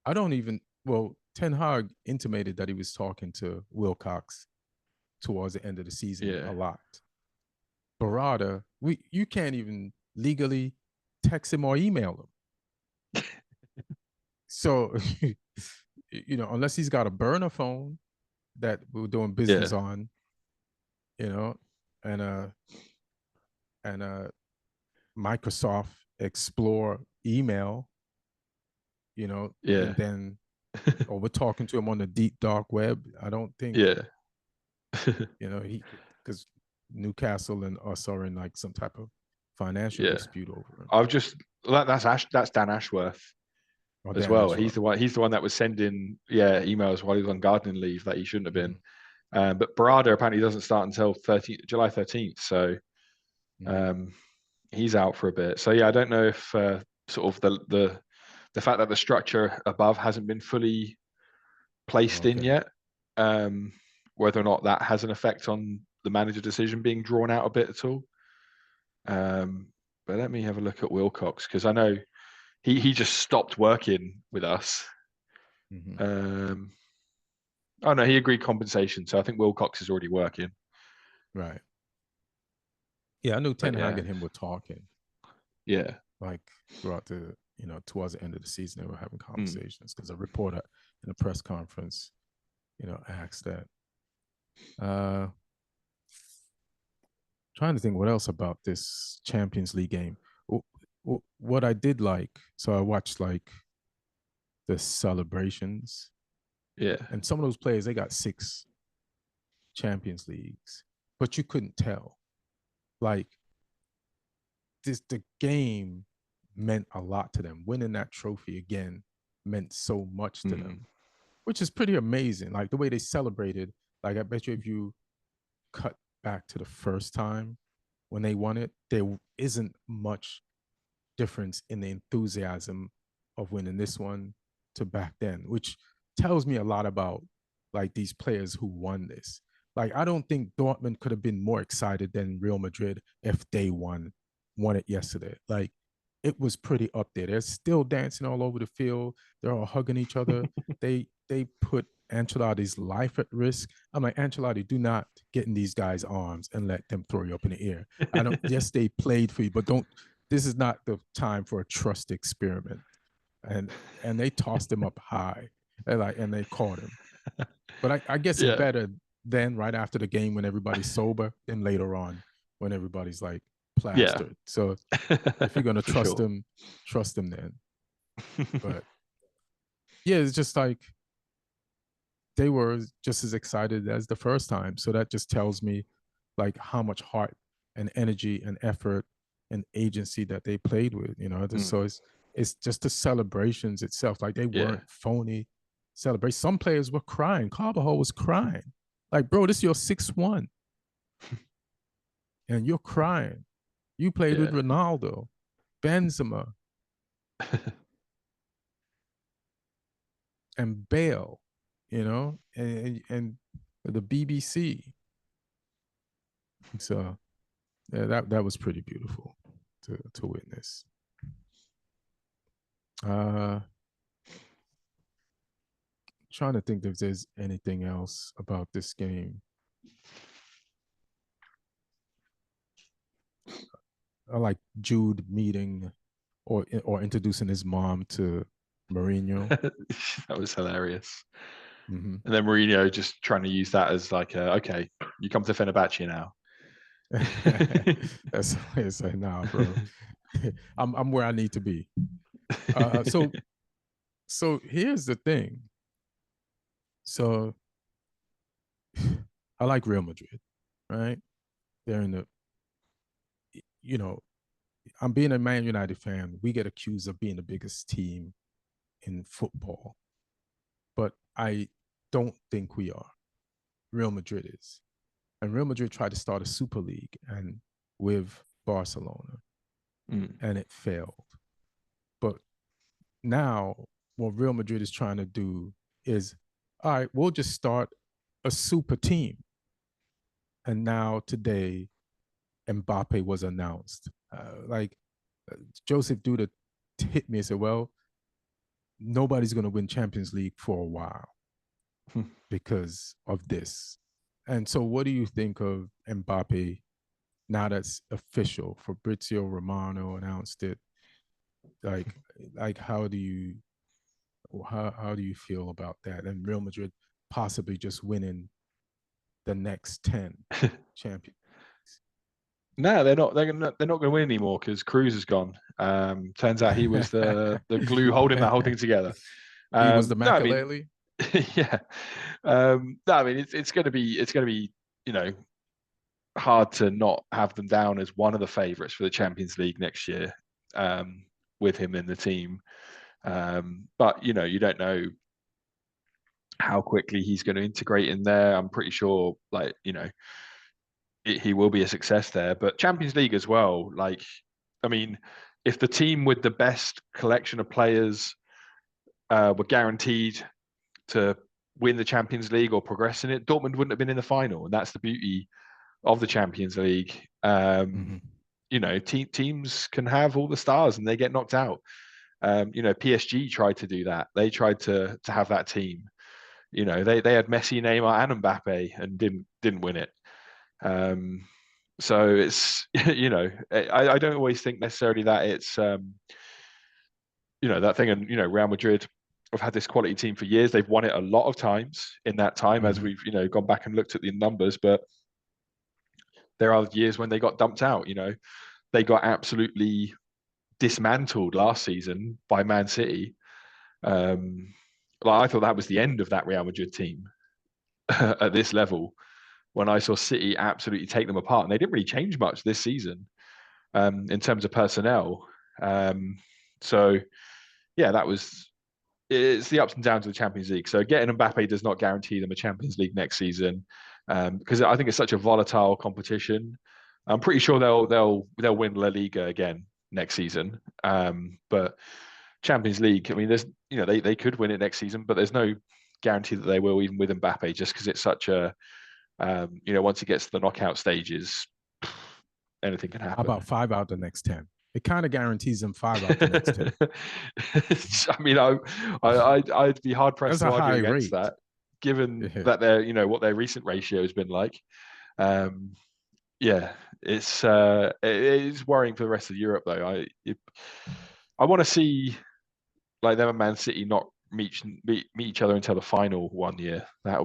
I don't even. Well, Ten Hag intimated that he was talking to Wilcox towards the end of the season a lot. Barada, you can't even legally text him or email him. So, unless he's got a burner phone that we're doing business on, and a Microsoft Explore email, Yeah. and then or we're talking to him on the deep dark web. I don't think, Yeah. he because Newcastle and us are in like some type of financial Yeah. dispute over him. I've just that's Dan Ashworth Or as Dan well. He's Ashworth. the one. He's the one that was sending emails while he was on gardening leave that he shouldn't have been. But Barada apparently doesn't start until July 13th. So he's out for a bit. So yeah, I don't know if sort of the fact that the structure above hasn't been fully placed in yet, whether or not that has an effect on the manager decision being drawn out a bit at all. But let me have a look at Wilcox, because I know he just stopped working with us. Oh no, he agreed compensation, so I think Wilcox is already working. Right. Yeah, I knew Ten Hag and him were talking. Yeah. Like throughout towards the end of the season, they were having conversations because a reporter in a press conference, asked that. Trying to think what else about this Champions League game. What I did like, so I watched like the celebrations. Yeah. And some of those players, they got 6 Champions Leagues, but you couldn't tell. Like the game meant a lot to them. Winning that trophy again meant so much to them, which is pretty amazing. Like the way they celebrated. Like I bet you if you cut back to the first time when they won it, there isn't much difference in the enthusiasm of winning this one to back then, which tells me a lot about like these players who won this. Like I don't think Dortmund could have been more excited than Real Madrid if they won it yesterday. Like it was pretty up there. They're still dancing all over the field. They're all hugging each other. they put Ancelotti's life at risk. I'm like, Ancelotti, do not get in these guys' arms and let them throw you up in the air. I don't. Yes, they played for you, but don't. This is not the time for a trust experiment. And they tossed him up high, and they caught him. But I guess it's better then, right after the game when everybody's sober, than later on when everybody's like plastered. Yeah. So if you're gonna trust them, trust them then. But yeah, it's just like they were just as excited as the first time. So that just tells me like how much heart and energy and effort and agency that they played with, So it's just the celebrations itself. Like they weren't phony celebrations. Some players were crying. Carvajal was crying. Like, bro, this is your 6-1. And you're crying. You played with Ronaldo, Benzema, and Bale, and the BBC. So yeah, that was pretty beautiful to witness. Trying to think if there's anything else about this game. I like Jude meeting or introducing his mom to Mourinho. That was hilarious. And then Mourinho just trying to use that as like, okay, you come to Fenerbahce now. That's it's like, nah, bro. I'm where I need to be. So here's the thing. So I like Real Madrid, right? They're in the, I'm being a Man United fan. We get accused of being the biggest team in football, but I don't think we are. Real Madrid is. And Real Madrid tried to start a super league and with Barcelona, and it failed. But now what Real Madrid is trying to do is, all right, we'll just start a super team. And now today, Mbappe was announced. Joseph Duda hit me and said, well, nobody's going to win Champions League for a while because of this. And so what do you think of Mbappe now that's official? Fabrizio Romano announced it. Like how do you feel about that? And Real Madrid possibly just winning the next 10 champions. No, they're not. They're not going to win anymore because Kroos is gone. Turns out he was the glue holding that whole thing together. He was the No, I mean, Makaleli. yeah. No, I mean, it's going to be hard to not have them down as one of the favourites for the Champions League next year, with him in the team. But you don't know how quickly he's going to integrate in there. I'm pretty sure, he will be a success there. But Champions League as well. I mean, if the team with the best collection of players were guaranteed to win the Champions League or progress in it, Dortmund wouldn't have been in the final, and that's the beauty of the Champions League. Teams can have all the stars and they get knocked out. PSG tried to do that. They tried to have that team. They had Messi, Neymar, and Mbappe and didn't win it. So it's I don't always think necessarily that it's that thing. And Real Madrid have had this quality team for years. They've won it a lot of times in that time, as we've gone back and looked at the numbers. But there are years when they got dumped out. They got absolutely dismantled last season by Man City. I thought that was the end of that Real Madrid team at this level, when I saw City absolutely take them apart. And they didn't really change much this season in terms of personnel. So, yeah, it's the ups and downs of the Champions League. So getting Mbappe does not guarantee them a Champions League next season, because I think it's such a volatile competition. I'm pretty sure they'll win La Liga again next season. But Champions League, I mean, there's they could win it next season, but there's no guarantee that they will, even with Mbappe, just because it's such a once he gets to the knockout stages, anything can happen. How about 5 out of the next 10? It kind of guarantees them 5 out of the next 10. I mean, I'd be hard pressed to argue against that, given that what their recent ratio has been like. It's worrying for the rest of Europe, though. I want to see them and Man City not meet each other until the final one year. I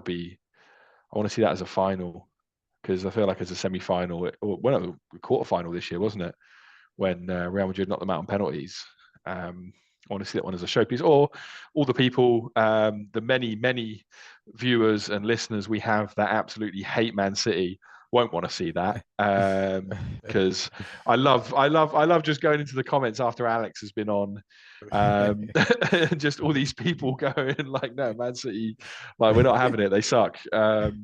want to see that as a final, because I feel like as a semi-final, a quarter-final this year, wasn't it? When Real Madrid knocked them out on penalties. I want to see that one as a showpiece. Or all the people, the many viewers and listeners we have that absolutely hate Man City won't want to see that, because I love just going into the comments after Alex has been on, just all these people going like, no, Man City, we're not having it, they suck. The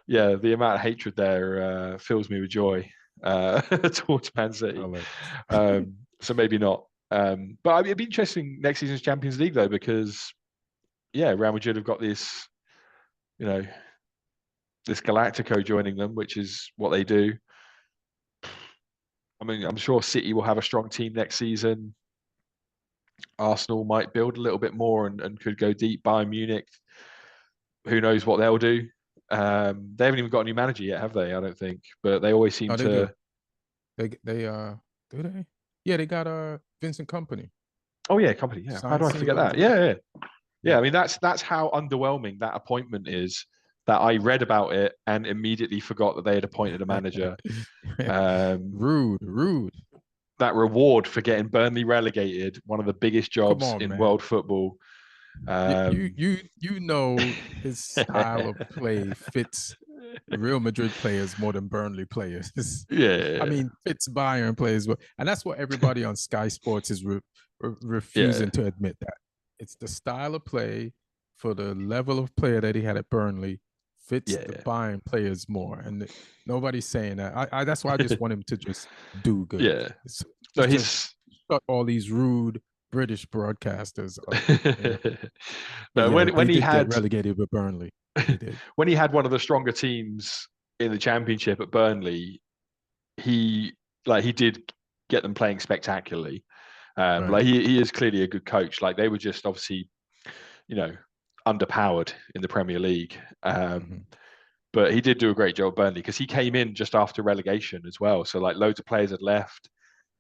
amount of hatred there fills me with joy towards Man City. So maybe not. But it'd be interesting next season's Champions League, though, because Real Madrid have got this, this Galactico joining them, which is what they do. I mean, I'm sure City will have a strong team next season. Arsenal might build a little bit more and could go deep. Bayern Munich, who knows what they'll do. They haven't even got a new manager yet, have they? I don't think, but they always seem to. Do. They do they? Yeah, they got Vincent Kompany. Oh yeah, Kompany. Yeah, how do I forget that? Yeah. I mean, that's how underwhelming that appointment is. That I read about it and immediately forgot that they had appointed a manager. Rude. That reward for getting Burnley relegated, one of the biggest jobs in world football. His style of play fits Real Madrid players more than Burnley players. Yeah. I mean, fits Bayern players, and that's what everybody on Sky Sports is refusing to admit, that it's the style of play for the level of player that he had at Burnley fits the Bayern players more, and nobody's saying that. That's why I just want him to just do good. Yeah. So he's got all these rude British broadcasters. No, when he had relegated with Burnley, when he had one of the stronger teams in the Championship at Burnley, he did get them playing spectacularly. Right. He is clearly a good coach. They were just obviously, underpowered in the Premier League. But he did do a great job at Burnley, because he came in just after relegation as well. So loads of players had left.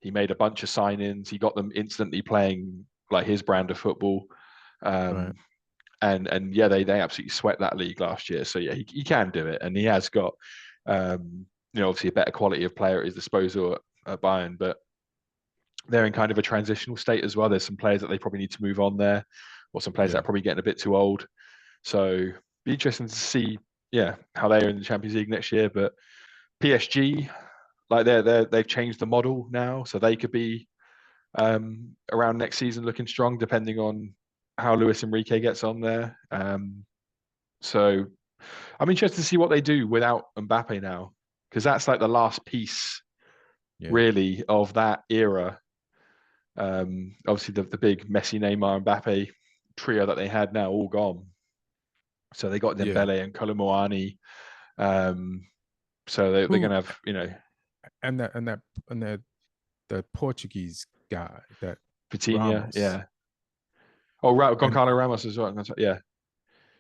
He made a bunch of signings. He got them instantly playing his brand of football. Right. And they absolutely swept that league last year. So he can do it, and he has got obviously a better quality of player at his disposal at Bayern, but they're in kind of a transitional state as well. There's some players that they probably need to move on there, or some players that are probably getting a bit too old. So be interesting to see, how they are in the Champions League next year. But PSG, like they've changed the model now, so they could be around next season looking strong, depending on how Luis Enrique gets on there. So I'm interested to see what they do without Mbappe now, because that's like the last piece, really, of that era. Obviously, the big Messi, Neymar, Mbappe trio that they had now all gone. So they got Dembele and Kolomuani. So they're going to have, and the Portuguese guy, that Vitinha, Ramos. yeah. Oh, Goncalo Ramos as well. Yeah.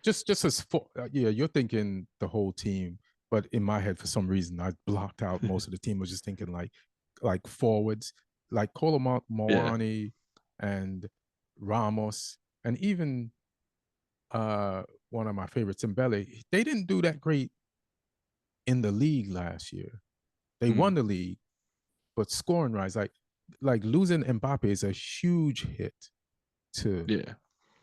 Just as you're thinking the whole team, but in my head, for some reason, I blocked out most of the team. I was just thinking like forwards, like Kolomuani and Ramos, and even one of my favorites, Mbele. They didn't do that great in the league last year. They won the league, but scoring rise, like losing Mbappe is a huge hit to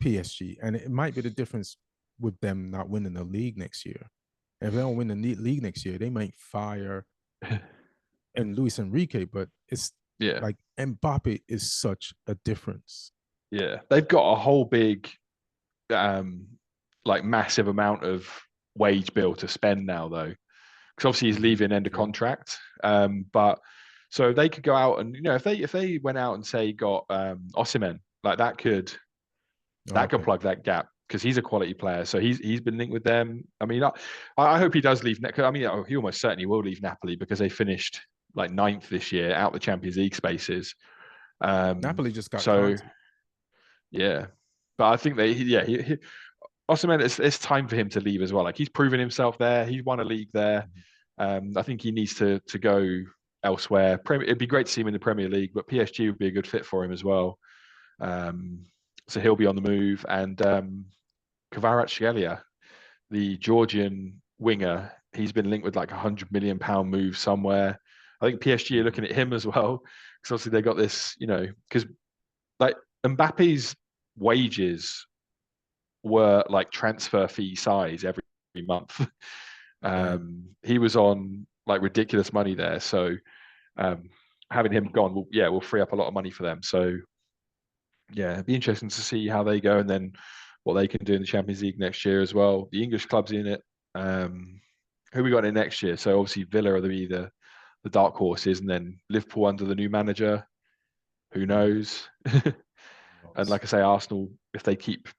PSG, and it might be the difference with them not winning the league next year. And if they don't win the league next year, they might fire and Luis Enrique. But it's like Mbappe is such a difference. Yeah, they've got a whole big, like massive amount of wage bill to spend now, though, because obviously he's leaving end of contract. But so they could go out and if they went out and say got Osimhen, like that could plug that gap, because he's a quality player. So he's been linked with them. I mean, I hope he does leave. I mean, he almost certainly will leave Napoli, because they finished like 9th this year out the Champions League spaces. Napoli just got Conte. Yeah, but I think Osimhen, it's time for him to leave as well. Like, he's proven himself there. He's won a league there. I think he needs to go elsewhere. It'd be great to see him in the Premier League, but PSG would be a good fit for him as well. So he'll be on the move. And Kvaratskhelia, the Georgian winger, he's been linked with like £100 million move somewhere. I think PSG are looking at him as well, because obviously they got this, because like Mbappe's wages were like transfer fee size every month. He was on like ridiculous money there. So having him gone will free up a lot of money for them. So it'd be interesting to see how they go, and then what they can do in the Champions League next year as well. The English clubs in it. Who we got in next year? So obviously Villa are the dark horses, and then Liverpool under the new manager. Who knows? And like I say, Arsenal, if they keep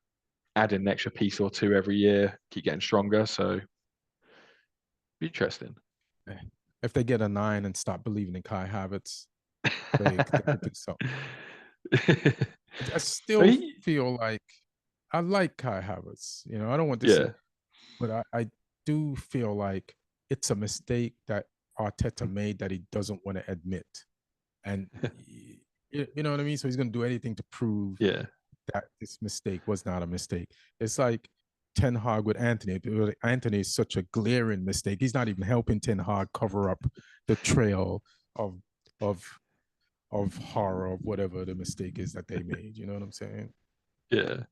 adding an extra piece or two every year, keep getting stronger. So be interesting. If they get a 9 and stop believing in Kai Havertz, they could do something. I still feel like I like Kai Havertz. I don't want to see, but I do feel like it's a mistake that Arteta made that he doesn't want to admit. And you know what I mean? So he's going to do anything to prove that this mistake was not a mistake. It's like Ten Hag with Anthony. Anthony is such a glaring mistake. He's not even helping Ten Hag cover up the trail of horror of whatever the mistake is that they made. You know what I'm saying? Yeah.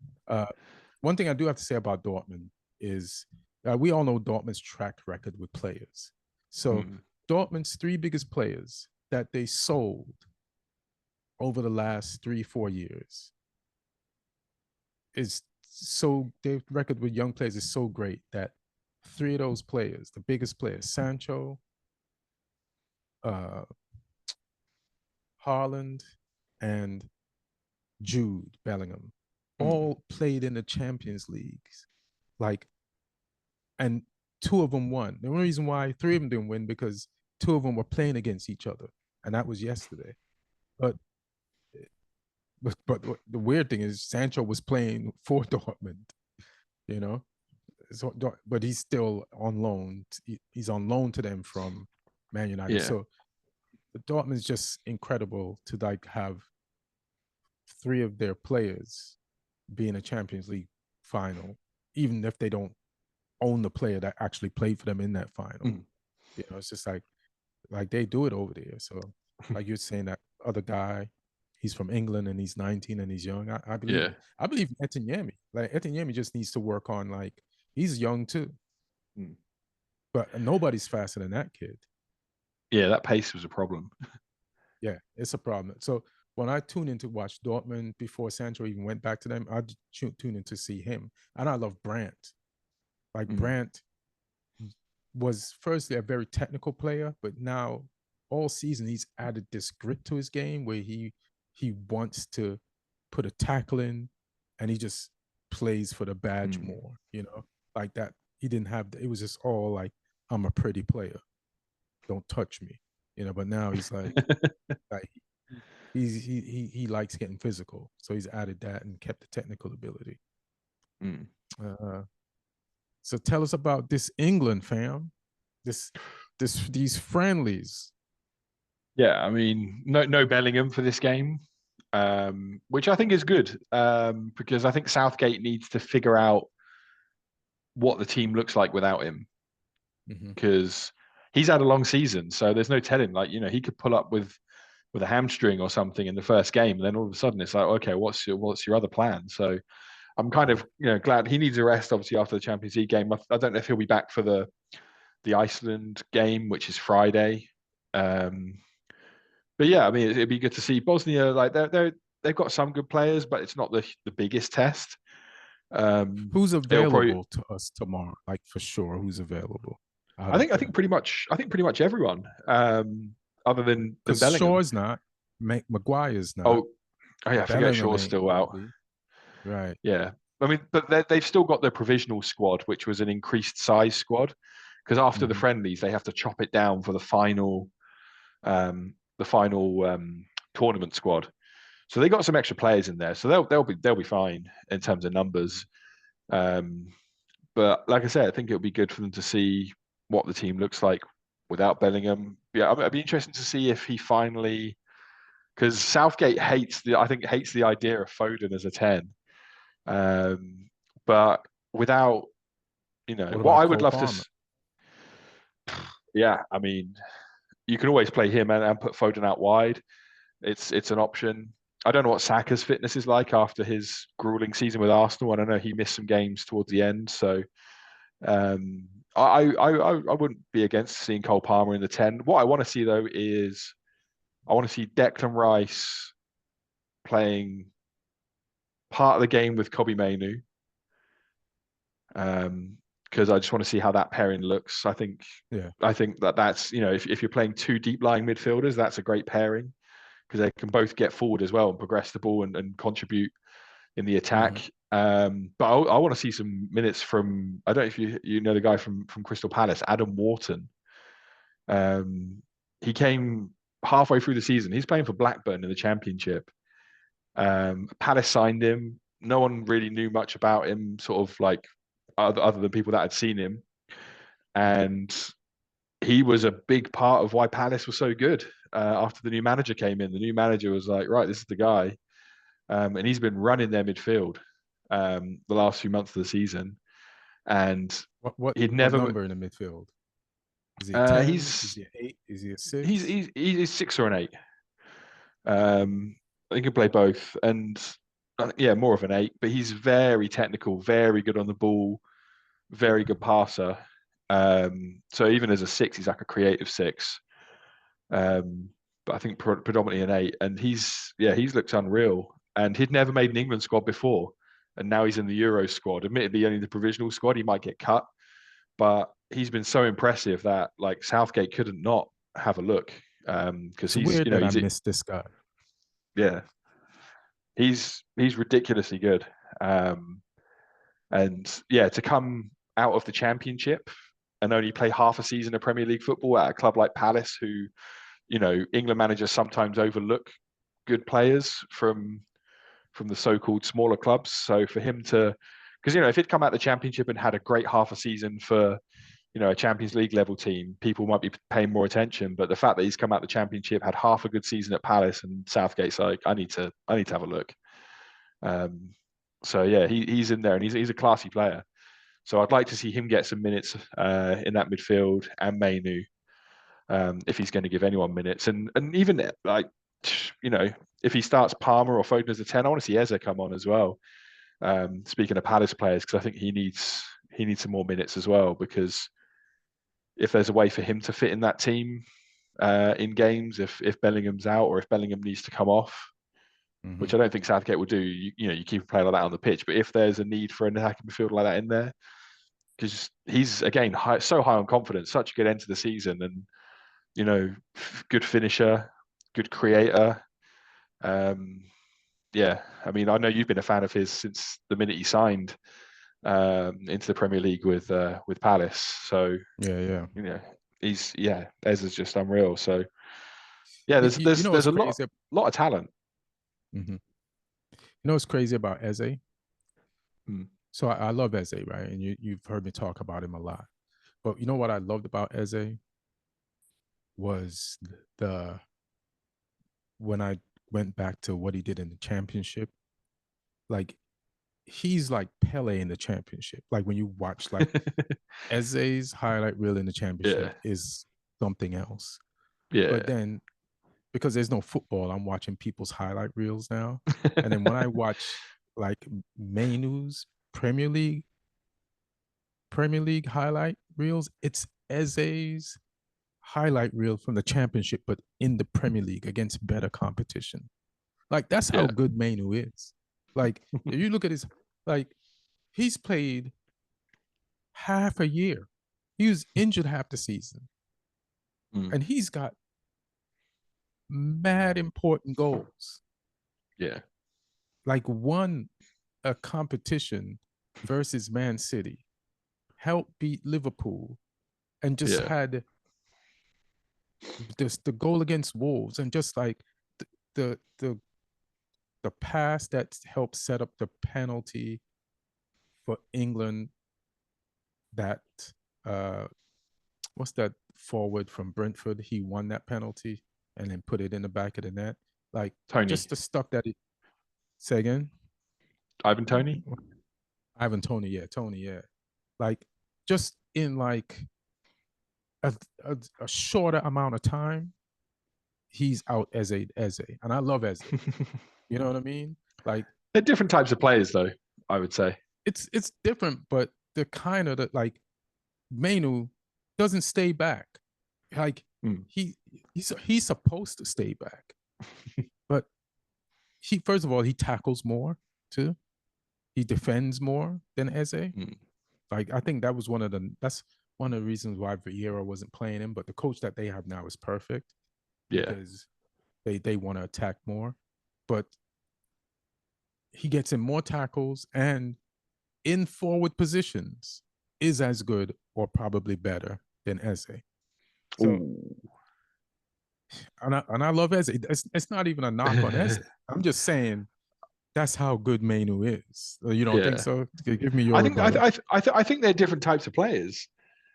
One thing I do have to say about Dortmund is we all know Dortmund's track record with players. So Dortmund's 3 biggest players that they sold over the last 3-4 years is so, their record with young players is so great that 3 of those players, the biggest players, Sancho, Haaland, and Jude Bellingham, all played in the Champions Leagues. And 2 of them won. The only reason why 3 of them didn't win, because 2 of them were playing against each other, and that was yesterday. But the weird thing is Sancho was playing for Dortmund, So, but he's still on loan. He's on loan to them from Man United. Yeah. So the Dortmund's just incredible to have 3 of their players be in a Champions League final, even if they don't own the player that actually played for them in that final. It's just like Like they do it over there. So, like you're saying, that other guy, he's from England and he's 19 and he's young. I believe Yeah. it. I believe Etienne. Like Etienne just needs to work on he's young too, Mm. but nobody's faster than that kid. Yeah, that pace was a problem. Yeah, it's a problem. So when I tune in to watch Dortmund before Sancho even went back to them, I tune in to see him, and I love Brandt. Like Mm. Brandt was firstly a very technical player, but now all season he's added this grit to his game where he wants to put a tackle in, and he just plays for the badge Mm. more. Like that. He didn't have. It was just all like, I'm a pretty player. Don't touch me. But now he's like he likes getting physical, so he's added that and kept the technical ability. Mm. Uh, so tell us about this England, fam. This these friendlies. Yeah, I mean, no Bellingham for this game, which I think is good, because I think Southgate needs to figure out what the team looks like without him, Mm-hmm. because he's had a long season, so there's no telling. Like, he could pull up with a hamstring or something in the first game, and then all of a sudden it's like, okay, what's your other plan? So I'm kind of glad he needs a rest, obviously, after the Champions League game. I don't know if he'll be back for the Iceland game, which is Friday. Um, but yeah, I mean, it'd be good to see Bosnia. Like they've got some good players, but it's not the biggest test. Who's It'll probably. available to us tomorrow? Like for sure, who's available out I of think I think them? pretty much I think pretty much everyone, other than Because Bellingham. Shaw's not, Maguire's not, Oh, oh yeah, I forget Bellingham Shaw's ain't still gonna out. be right. Yeah, I mean, but they've still got their provisional squad, which was an increased size squad, because after the Mm-hmm. friendlies they have to chop it down for the final tournament squad. So they got some extra players in there, so they'll be fine in terms of numbers. Um, but like I said, I think it'll be good for them to see what the team looks like without Bellingham. Yeah, I'd be interested to see if he finally, because Southgate I think hates the idea of Foden as a 10. Um, but without, What what about I would Cole love to, Palmer? yeah, I mean, you can always play him and put Foden out wide. It's an option. I don't know what Saka's fitness is like after his grueling season with Arsenal. I don't know, he missed some games towards the end, so um, I wouldn't be against seeing Cole Palmer in the 10. What I want to see though is I want to see Declan Rice playing part of the game with Kobe Mainu, because I just want to see how that pairing looks. Yeah. I think that's if you're playing two deep lying midfielders, that's a great pairing because they can both get forward as well and progress the ball and contribute in the Mm-hmm. attack. But I want to see some minutes from, I don't know if you know the guy from Crystal Palace, Adam Wharton. He came halfway through the season. He's playing for Blackburn in the Championship. Palace signed him. No one really knew much about him, sort of like other than people that had seen him. And he was a big part of why Palace was so good after the new manager came in. The new manager was like, right, this is the guy. And he's been running their midfield the last few months of the season. And What what he'd what never. number in the midfield? Is he a 10? Is He's he an 8? Is he a he's 6? he's 6 or an 8. He can play both, and yeah, more of an 8. But he's very technical, very good on the ball, very good passer. So even as a 6, he's like a creative 6. But I think predominantly an 8, and he's looked unreal. And he'd never made an England squad before, and now he's in the Euro squad. Admittedly, only the provisional squad. He might get cut, but he's been so impressive that like Southgate couldn't not have a look, because It's weird that I he's missed this guy. yeah, he's ridiculously good. Um, and yeah, to come out of the Championship and only play half a season of Premier League football at a club like Palace, who England managers sometimes overlook good players from the so-called smaller clubs. So for him to, because if he'd come out the Championship and had a great half a season for a Champions League level team, people might be paying more attention. But the fact that he's come out the Championship, had half a good season at Palace, and Southgate's like, I need to have a look. So yeah, he's in there, and he's a classy player. So I'd like to see him get some minutes in that midfield and Mainu. if he's going to give anyone minutes. And even like, if he starts Palmer or Foden as a 10, I want to see Eze come on as well. Speaking of Palace players, because I think he needs some more minutes as well, because if there's a way for him to fit in that team in games, if Bellingham's out or if Bellingham needs to come off, which I don't think Southgate will do, you keep a player like that on the pitch. But if there's a need for an attacking midfielder like that in there, because he's, again, so high on confidence, such a good end to the season, and good finisher, good creator. Yeah, I mean, I know you've been a fan of his since the minute he signed into the Premier League with Palace. So yeah. Eze's just unreal. So yeah, there's a lot of talent. You know what's crazy about Eze? So I love Eze, right? And you've heard me talk about him a lot. But you know what I loved about Eze was when I went back to what he did in the championship. Like, he's like Pele in the championship. Like, when you watch like Eze's highlight reel in the championship is something else. Yeah. But then, because there's no football, I'm watching people's highlight reels now. And then when I watch like Mainu's Premier League highlight reels, it's Eze's highlight reel from the championship, but in the Premier League against better competition. Like, that's how good Mainu is. Like, if you look at his, like, he's played half a year. He was injured half the season. And he's got mad important goals. Yeah. Like, won a competition versus Man City, helped beat Liverpool, and just had the goal against Wolves, and just like the pass that helped set up the penalty for England, that what's that forward from Brentford? He won that penalty and then put it in the back of the net. Like, Tony. Just the stuff that he... Say again? Ivan Toney? Tony, yeah. Like, just in like a shorter amount of time, he's out Eze. And I love Eze. You know what I mean? Like, they're different types of players, though, I would say. It's different, but they're kind of like, Mainu doesn't stay back. Like, he's supposed to stay back. But first of all, he tackles more too. He defends more than Eze. Like, I think that's one of the reasons why Vieira wasn't playing him. But the coach that they have now is perfect. Because they want to attack more. But he gets in more tackles, and in forward positions is as good or probably better than Eze. So, and I love Eze. It's not even a knock on Eze. I'm just saying that's how good Mainu is. You don't think so? Give me your... I think they're different types of players.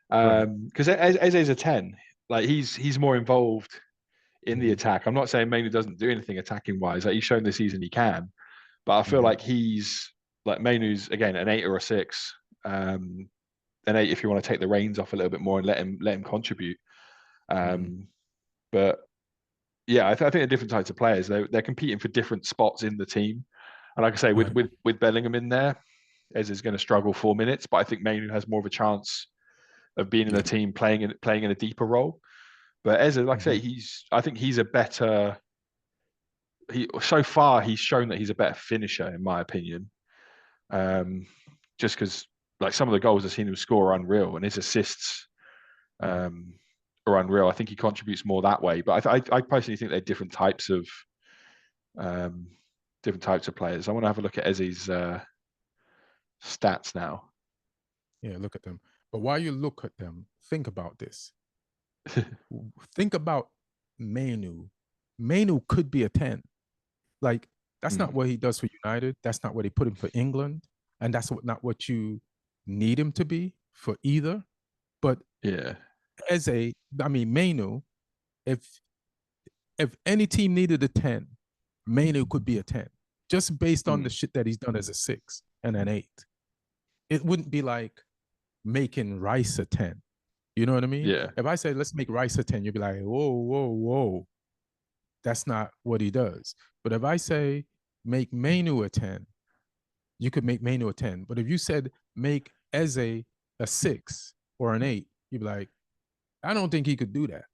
Because Eze's a 10. Like, he's more involved in the attack. I'm not saying Mainu doesn't do anything attacking wise. Like, he's shown this season he can. But I feel like he's like, Mainu's, again, an 8 or a 6. An 8 if you want to take the reins off a little bit more and let him contribute. But yeah, I think they're different types of players. They're competing for different spots in the team. And like I say, with Bellingham in there, Eze is going to struggle 4 minutes. But I think Mainu has more of a chance of being in the team, playing in a deeper role. But Eze, like I say, I think he's a better... so far, he's shown that he's a better finisher, in my opinion. Just because, like, some of the goals I've seen him score are unreal, and his assists are unreal. I think he contributes more that way. But I personally think they're different types of players. I want to have a look at Eze's stats now. Yeah, look at them. But while you look at them, think about this. Think about Mainu. Mainu could be a 10. Like, that's not what he does for United. That's not what they put him for England. And that's not what you need him to be for either. But Mainu, if any team needed a 10, Mainu could be a 10. Just based on the shit that he's done as a 6 and an 8. It wouldn't be like making Rice a 10. You know what I mean? Yeah. If I say let's make Rice a 10, you'd be like, whoa, whoa, whoa. That's not what he does. But if I say make Mainu a 10, you could make Mainu a 10. But if you said make Eze a 6 or an 8, you'd be like, I don't think he could do that.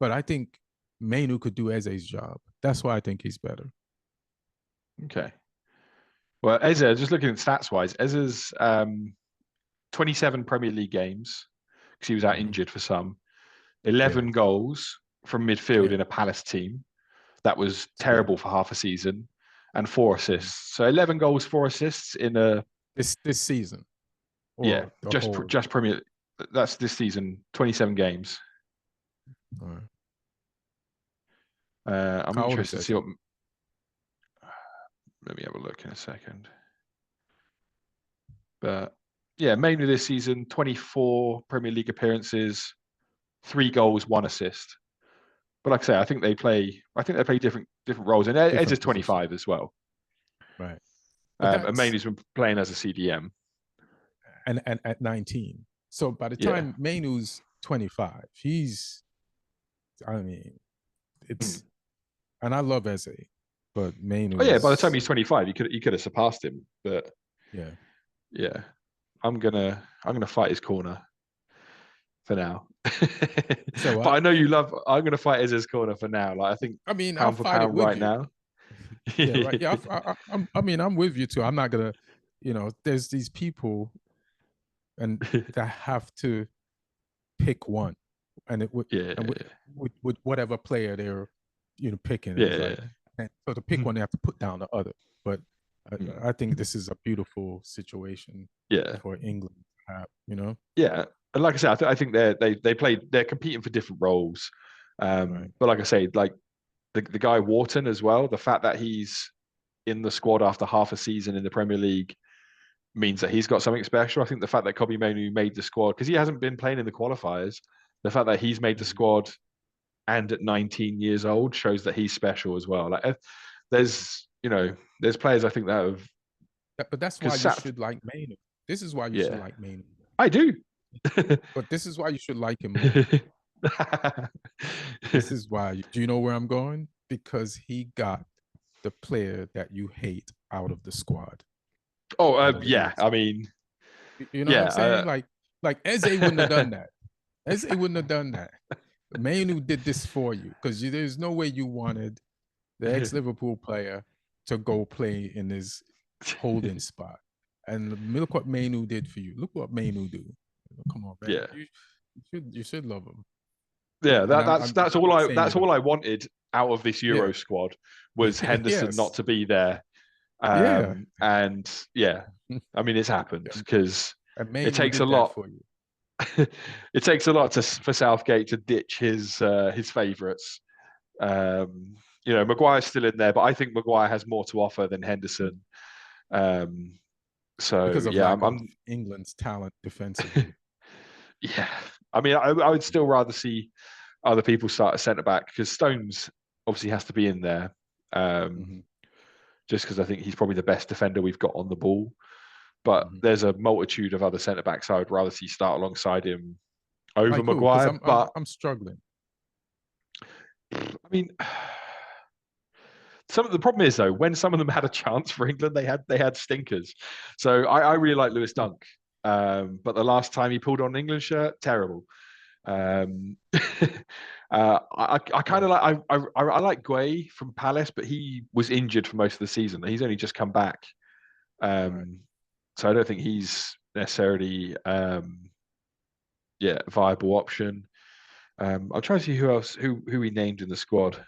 But I think Mainu could do Eze's job. That's why I think he's better. Okay. Well, Eze, just looking at stats wise, Eze's 27 Premier League games because he was out injured for some, 11 goals from midfield in a Palace team. That was terrible for half a season, and 4 assists. So 11 goals, 4 assists in a this season. Or just Premier. That's this season, 27 games. All right. I'm interested to see what. Let me have a look in a second. But yeah, mainly this season, 24 Premier League appearances, 3 goals, 1 assist. But like I say, I think they play different roles, and Ed is 25 as well. Right. And Mainu's been playing as a CDM. And at 19. So by the time Mainu's 25, it's, and I love Eze, but Mainu. Oh yeah, by the time he's 25, he could have surpassed him. But yeah, I'm gonna fight his corner for now. But I know you love. I'm gonna fight Eze's corner for now. Like I think I'll fight it with right you. now. Yeah, right. Yeah, I'm with you too. I'm not gonna, there's these people, and that have to pick one, and it would, with whatever player they're, picking. And so to pick one, they have to put down the other. But I think this is a beautiful situation. For England to have. Yeah, and like I said, I think they're competing for different roles. But like I say, like the guy Wharton as well, the fact that he's in the squad after half a season in the Premier League means that he's got something special. I think the fact that Kobbie Mainoo made the squad, because he hasn't been playing in the qualifiers, the fact that he's made the squad and at 19 years old shows that he's special as well. Like there's players I think that have. But that's why you should like Mainoo. This is why you should like Mainoo. I do. But this is why you should like him more. This is why. Do you know where I'm going? Because he got the player that you hate out of the squad. Oh, yeah. I mean, you know what I'm saying? Like Eze wouldn't have done that. Eze wouldn't have done that. Mainoo did this for you because there's no way you wanted the ex-Liverpool player to go play in his holding spot. And look what Mainoo did for you. Look what Mainoo do. Come on, man. Yeah. You should love him. Yeah, that's all I wanted out of this Euro squad was Henderson not to be there. And I mean it's happened because it takes a lot for you. It takes a lot for Southgate to ditch his favourites. Maguire's still in there, but I think Maguire has more to offer than Henderson. So because of I'm England's talent defensively. Yeah, I mean, I would still rather see other people start a centre back because Stones obviously has to be in there. Just because I think he's probably the best defender we've got on the ball. But there's a multitude of other centre backs I would rather see start alongside him over Maguire. I'm struggling. I mean, the problem is though, when some of them had a chance for England, they had stinkers. So I really like Lewis Dunk, but the last time he pulled on an England shirt, terrible. I kind of like I like Gueye from Palace, but he was injured for most of the season. He's only just come back, so I don't think he's necessarily a viable option. I'm trying to see who he named in the squad.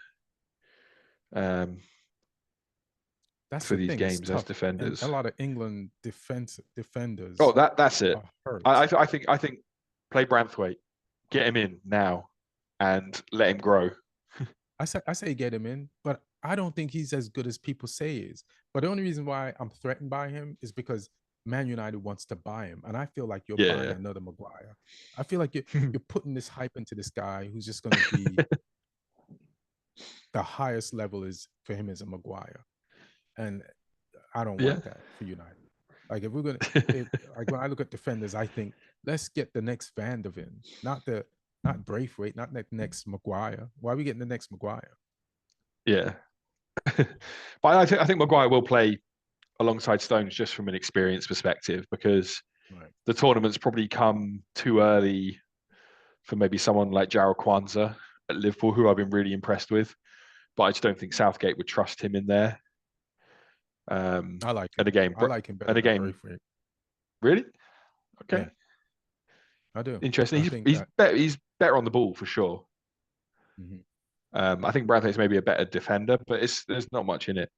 That's for these games as defenders. And a lot of England defenders. Oh, that's it. I think play Branthwaite, get him in now, and let him grow. I say get him in, but I don't think he's as good as people say he is. But the only reason why I'm threatened by him is because Man United wants to buy him, and I feel like you're buying another Maguire. I feel like you're putting this hype into this guy who's just going to be the highest level is for him as a Maguire, and I don't want that for United. Like if we're gonna, like when I look at defenders, I think let's get the next Van der Ven, not Braithwaite, not the next Maguire. Why are we getting the next Maguire? Yeah. But I think Maguire will play alongside Stones just from an experience perspective, because Right. the tournament's probably come too early for maybe someone like Jarrell Kwanzaa at Liverpool, who I've been really impressed with. But I just don't think Southgate would trust him in there. I like And him. again, I like him better and than again, Braithwaite. really, okay, Yeah, I do. interesting. I He's think he's that. better. He's better on the ball for sure. Mhm. I think Braithwaite's maybe a better defender, but there's not much in it.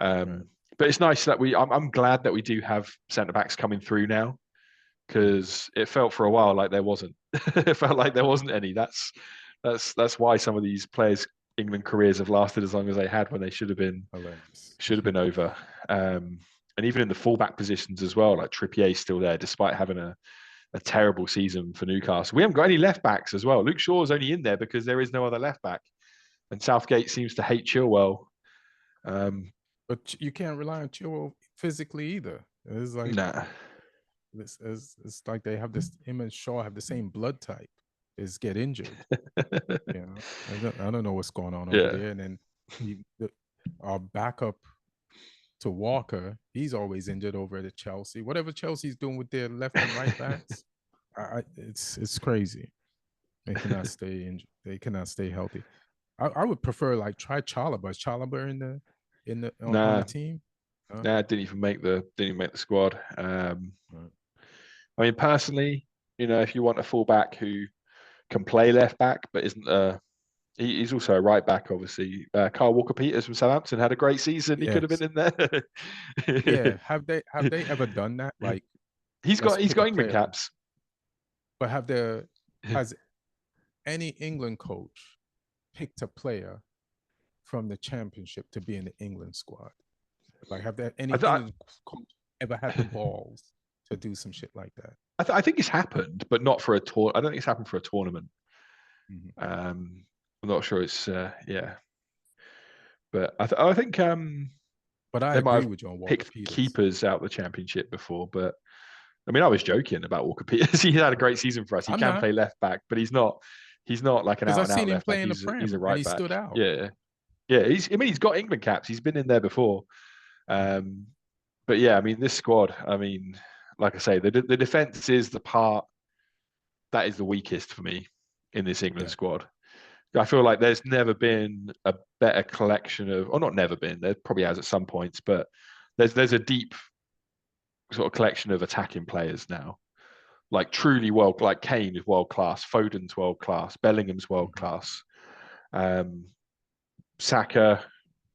Right. But it's nice that I'm glad that we do have centre backs coming through now, because it felt for a while like there wasn't. It felt like there wasn't any. That's why some of these players' England careers have lasted as long as they had, when they Hilarious. should have been over. And even in the fullback positions as well, like Trippier's still there despite having a terrible season for Newcastle. We haven't got any left backs as well. Luke Shaw's only in there because there is no other left back, and Southgate seems to hate Chilwell. But you can't rely on Chilwell physically either. It's like Nah. it's like they have this. Him and Shaw have the same blood type. Is get injured. You know, I don't know what's going on over Yeah. there. And then our backup to Walker, he's always injured over at Chelsea. Whatever Chelsea's doing with their left and right backs, it's crazy. They cannot stay injured. They cannot stay healthy. I would prefer like try Chalobah. Is Chalobah on the Nah. team? Nah, didn't even make the squad. Right. I mean, personally, if you want a fullback who can play left back but isn't he's also a right back, obviously. Kyle Walker-Peters from Southampton had a great season. He could have Yes. been in there. Yeah. Have they ever done that? Like, he's let's got he's pick a got England player, caps. but has any England coach picked a player from the championship to be in the England squad? Like, have there any I, England coach ever had the balls to do some shit like that? I think it's happened, but not for a tour. I don't think it's happened for a tournament. Mm-hmm. I'm not sure it's yeah, but I think But I they might agree have with you on Walker picked Peters. keepers out of the championship before. But I mean, I was joking about Walker Peters. He had a great season for us. He I'm can not, play left back, but he's not. He's not like an because out I've and out seen him left back. play in the He's a Prem and right he back. stood out. Yeah, yeah. He's got England caps. He's been in there before. Um, but yeah, I mean, this squad. I mean, like I say, the defense is the part that is the weakest for me in this England Yeah. squad. I feel like there's never been a better collection of, or not never been. There probably has at some points, but there's a deep sort of collection of attacking players now. Like truly world, like Kane is world class, Foden's world class, Bellingham's world Mm-hmm. class, um, Saka,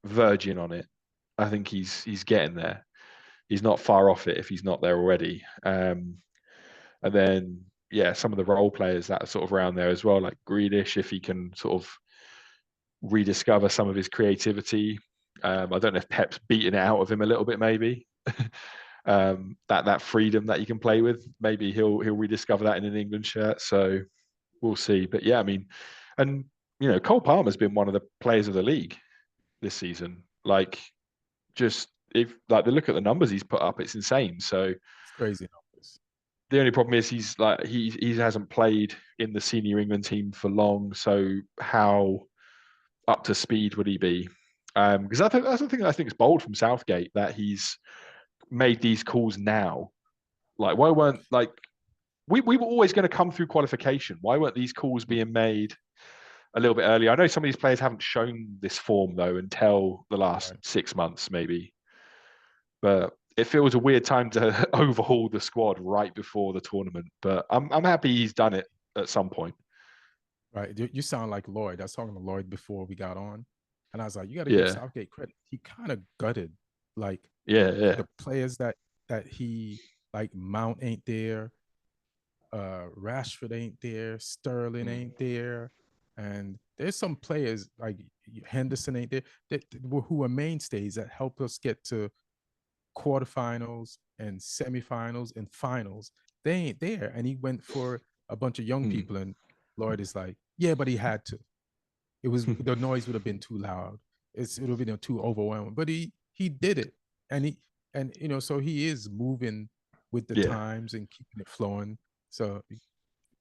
virgin on it. I think he's getting there. He's not far off it if he's not there already. And then yeah, some of the role players that are sort of around there as well, like Grealish, if he can sort of rediscover some of his creativity. I don't know if Pep's beaten it out of him a little bit, maybe. That freedom that you can play with, maybe he'll rediscover that in an England shirt. So we'll see. But yeah, I mean, and Cole Palmer's been one of the players of the league this season. Like, just if like the look at the numbers he's put up, it's insane. So It's crazy numbers. the only problem is he hasn't played in the senior England team for long. So how up to speed would he be? Because I think that's the thing I think is bold from Southgate, that he's made these calls now. Like, why weren't like we were always going to come through qualification? Why weren't these calls being made a little bit earlier? I know some of these players haven't shown this form though until the last Right. 6 months, maybe. But it feels a weird time to overhaul the squad right before the tournament. But I'm happy he's done it at some point. Right. You sound like Lloyd. I was talking to Lloyd before we got on, and I was like, you got to give Yeah, Southgate credit. He kind of gutted like yeah. the players that he like Mount ain't there, Rashford ain't there, Sterling Mm. ain't there, and there's some players like Henderson ain't there who are mainstays that help us get to quarterfinals and semifinals and finals. They ain't there, and he went for a bunch of young Mm. people, and Lloyd is like, yeah, but he had to. It was the noise would have been too loud. It would have been too overwhelming. But he did it, and and so he is moving with the Yeah. times and keeping it flowing. So,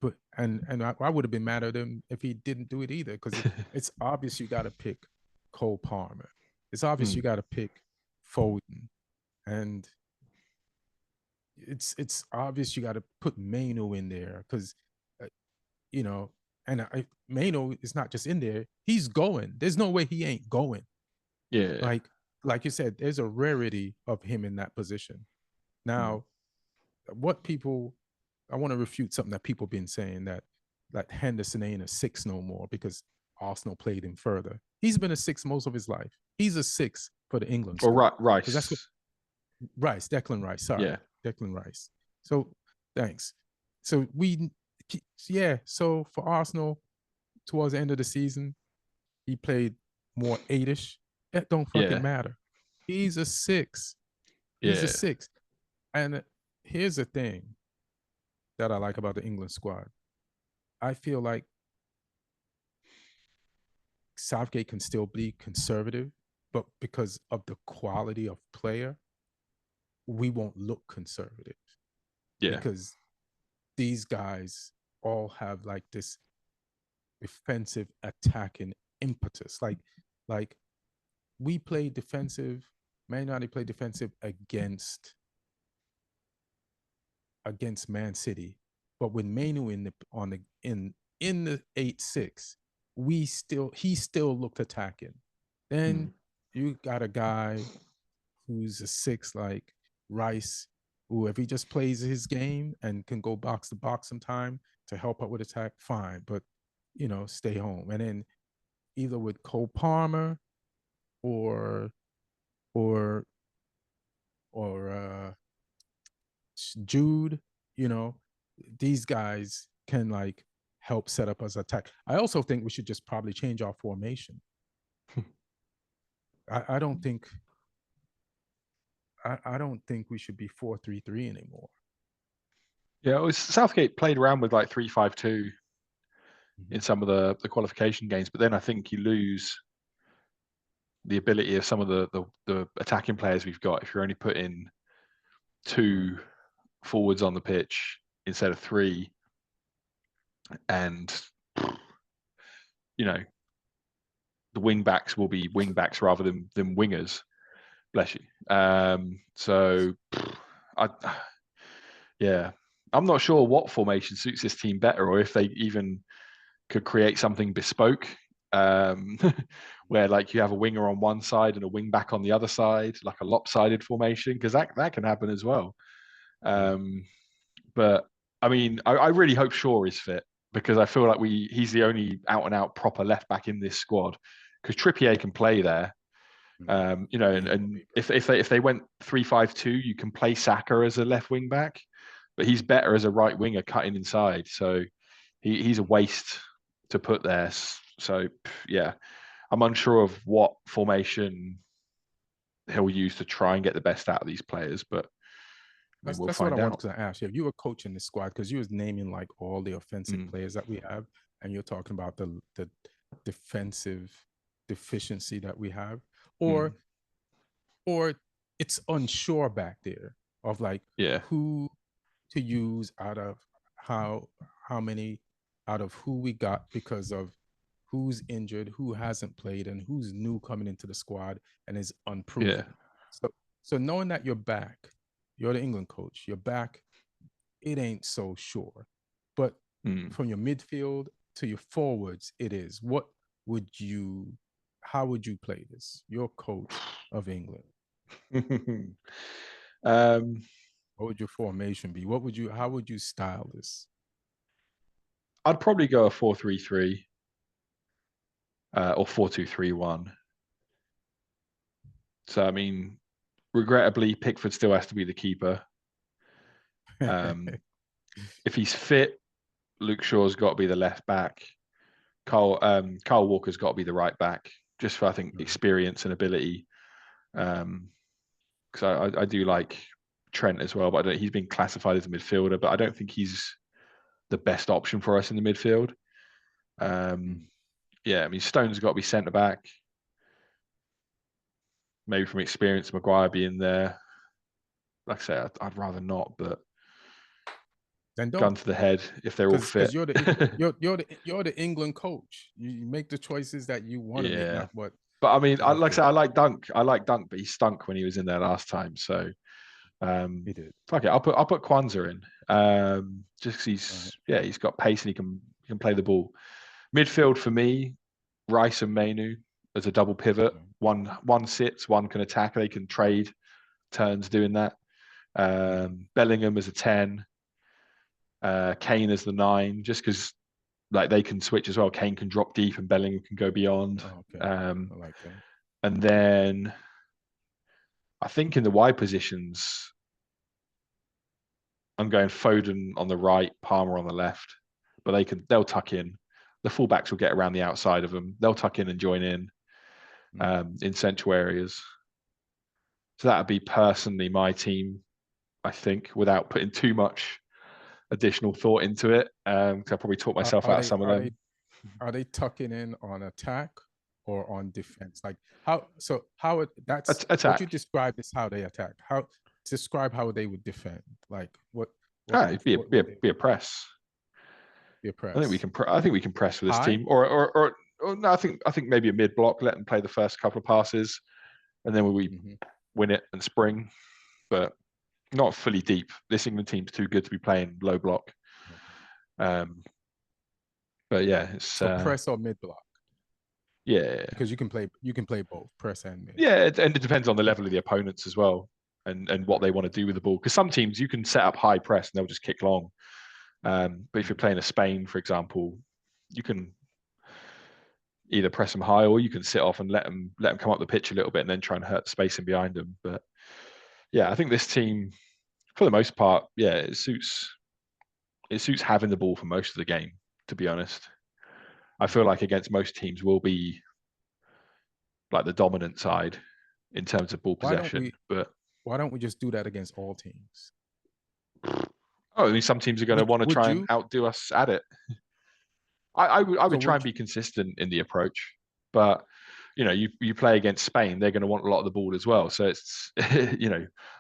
but and I would have been mad at him if he didn't do it either, because it's obvious you got to pick Cole Palmer. It's obvious you Mm. got to pick Foden, and it's obvious you got to put Mano in there because uh, you know, and Mano is not just in there; he's going. There's no way he ain't going. Yeah. Like like you said, there's a rarity of him in that position. Mm. Now, what people, I want to refute something that people been saying that Henderson ain't a six no more because Arsenal played him further. He's been a six most of his life. He's a six for the England Or squad because that's what Rice. Rice, Declan Rice. Sorry, Yeah. Declan Rice. So thanks. So yeah. So for Arsenal, towards the end of the season, he played more eightish. That don't fucking Yeah. matter. He's a six. He's a Yeah. six. And here's the thing that I like about the England squad. I feel like Southgate can still be conservative, but because of the quality of player, we won't look conservative Yeah. because these guys all have like this defensive attacking impetus. Like we play defensive, Man United play defensive against Man City, but with Manu in the 8-6, he still looked attacking. Then Mm. you got a guy who's a six like Rice, who if he just plays his game and can go box to box sometime to help out with attack, fine. But stay home. And then either with Cole Palmer or or or Jude, you know, these guys can like help set up as attack. I also think we should just probably change our formation. I don't think I don't think we should be 4-3-3 anymore. Yeah. It was, Southgate played around with like 3-5-2 Mm-hmm. in some of the qualification games, but then I think you lose the ability of some of the attacking players we've got if you're only putting Right. two forwards on the pitch instead of three, and you know the wing backs will be wing backs rather than wingers. Bless you. So I yeah, I'm not sure what formation suits this team better, or if they even could create something bespoke, um, where like you have a winger on one side and a wing back on the other side, like a lopsided formation, because that can happen as well. Yeah. Um, but I mean, I really hope Shaw is fit because I feel like he's the only out and out proper left back in this squad because Trippier can play there. Mm-hmm. Yeah, he will And be. if they went 3-5-2, you can play Saka as a left wing back, but he's better as a right winger cutting inside. So he's a waste to put there. So yeah, I'm unsure of what formation he'll use to try and get the best out of these players, but I mean we'll That's what I find wanted out. to ask you. If you were coaching the squad, because you was naming like all the offensive Mm, players that we have, and you're talking about the defensive deficiency that we have, or mm, or it's unsure back there of like yeah, who to use out of how many out of who we got because of who's injured, who hasn't played, and who's new coming into the squad and is yeah, unproven. So knowing that you're back, you're the England coach, you're back, it ain't so sure. But mm. from your midfield to your forwards, it is. Would you how would you play this? You're coach of England. um, What would your formation be? How would you style this? I'd probably go a 4-3-3 or 4-2-3-1. So I mean, regrettably, Pickford still has to be the keeper. Um, if he's fit, Luke Shaw's got to be the left back. Kyle Walker's got to be the right back, just for I think experience and ability. Because I do like Trent as well, but he's been classified as a midfielder, but I don't think he's the best option for us in the midfield. Um, yeah, I mean Stone's got to be centre back. Maybe from experience, Maguire being there. like I say, I'd rather not, but then gun don't. to the head if they're all fit. Because you're the England coach. You make the choices that you want to make, not what. But I mean, like I said, I like Dunk, but he stunk when he was in there last time. So He did. Fuck it, I'll put Kwanzaa in. Just because he's got pace and he can play the ball. Midfield for me, Rice and Mainu as a double pivot. One sits, one can attack. They can trade turns doing that. Bellingham as a 10. Kane as the 9, just because like they can switch as well. Kane can drop deep and Bellingham can go beyond. I like that. And then I think in the wide positions, I'm going Foden on the right, Palmer on the left, but they'll tuck in. The fullbacks will get around the outside of them. They'll tuck in and join in central areas. So that would be personally my team, I think, without putting too much additional thought into it. I'll probably talk myself out of some of them. Are they tucking in on attack or on defense? Like that's attack. What you described is how they attack. Describe how they would defend. Like what? It'd be a press. Be a press. I think we can press with this team, or no, I think maybe a mid block. Let them play the first couple of passes, and then we win it and spring, but not fully deep. This England team's too good to be playing low block. But yeah, it's press or mid block. Yeah, because you can play both press and mid. Yeah, and it depends on the level of the opponents as well, and what they want to do with the ball. Because some teams you can set up high press and they'll just kick long. But if you're playing a Spain, for example, you can either press them high or you can sit off and let them come up the pitch a little bit and then try and hurt the spacing behind them. But yeah, I think this team, for the most part, it suits having the ball for most of the game, to be honest. I feel like against most teams will be like the dominant side in terms of ball possession. But why don't we just do that against all teams? I mean, some teams are going to want to try and outdo us at it. I would try and be consistent in the approach, but you play against Spain, they're going to want a lot of the ball as well. So it's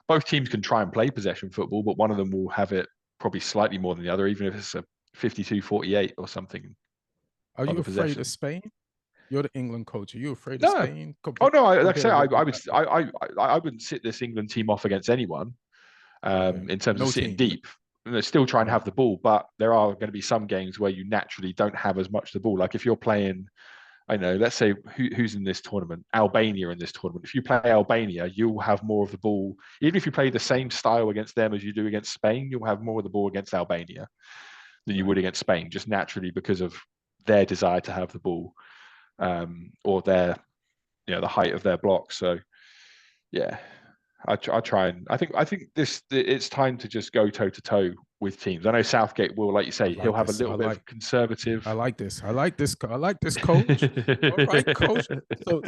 both teams can try and play possession football, but one of them will have it probably slightly more than the other, even if it's a 52-48 or something. Are you afraid of Spain? You're the England coach. Are you afraid of Spain? Like I say, I wouldn't sit this England team off against anyone in terms of sitting deep. And they still try and have the ball, but there are going to be some games where you naturally don't have as much the ball. Like if you're playing, let's say who's in this tournament, Albania in this tournament. If you play Albania, you'll have more of the ball. Even if you play the same style against them as you do against Spain, you'll have more of the ball against Albania than you would against Spain, just naturally because of their desire to have the ball, or their, the height of their block. So, yeah. I try and I think it's time to just go toe to toe with teams. I know Southgate will, like you say, he'll have a little bit of conservative. I like this, coach. All right, coach.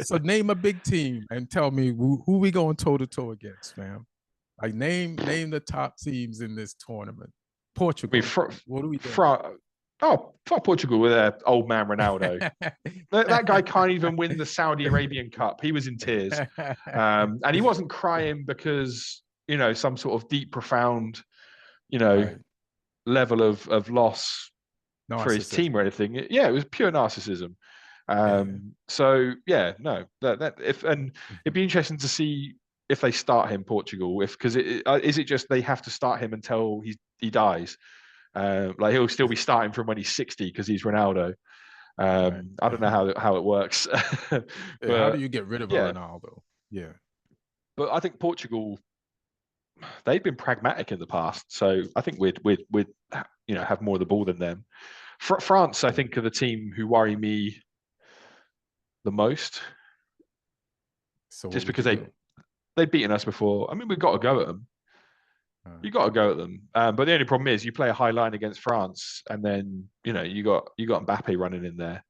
So name a big team and tell me who we going toe to toe against, fam. Like name the top teams in this tournament. Portugal. What do we do? Fuck Portugal with their old man Ronaldo. that guy can't even win the Saudi Arabian Cup. He was in tears. And he wasn't crying because, some sort of deep, profound, level of loss for his team or anything. Yeah, it was pure narcissism. So, no. It'd be interesting to see if they start him, Portugal, because is it just they have to start him until he dies? Like he'll still be starting from when he's 60 because he's Ronaldo. I don't know how it works. But how do you get rid of Ronaldo? Yeah, but I think Portugal, they've been pragmatic in the past, so I think we'd have more of the ball than them. France, I think, are the team who worry me the most. So just because they've beaten us before. I mean, we've got to go at them. You got to go at them, but the only problem is you play a high line against France, and then you got Mbappe running in there.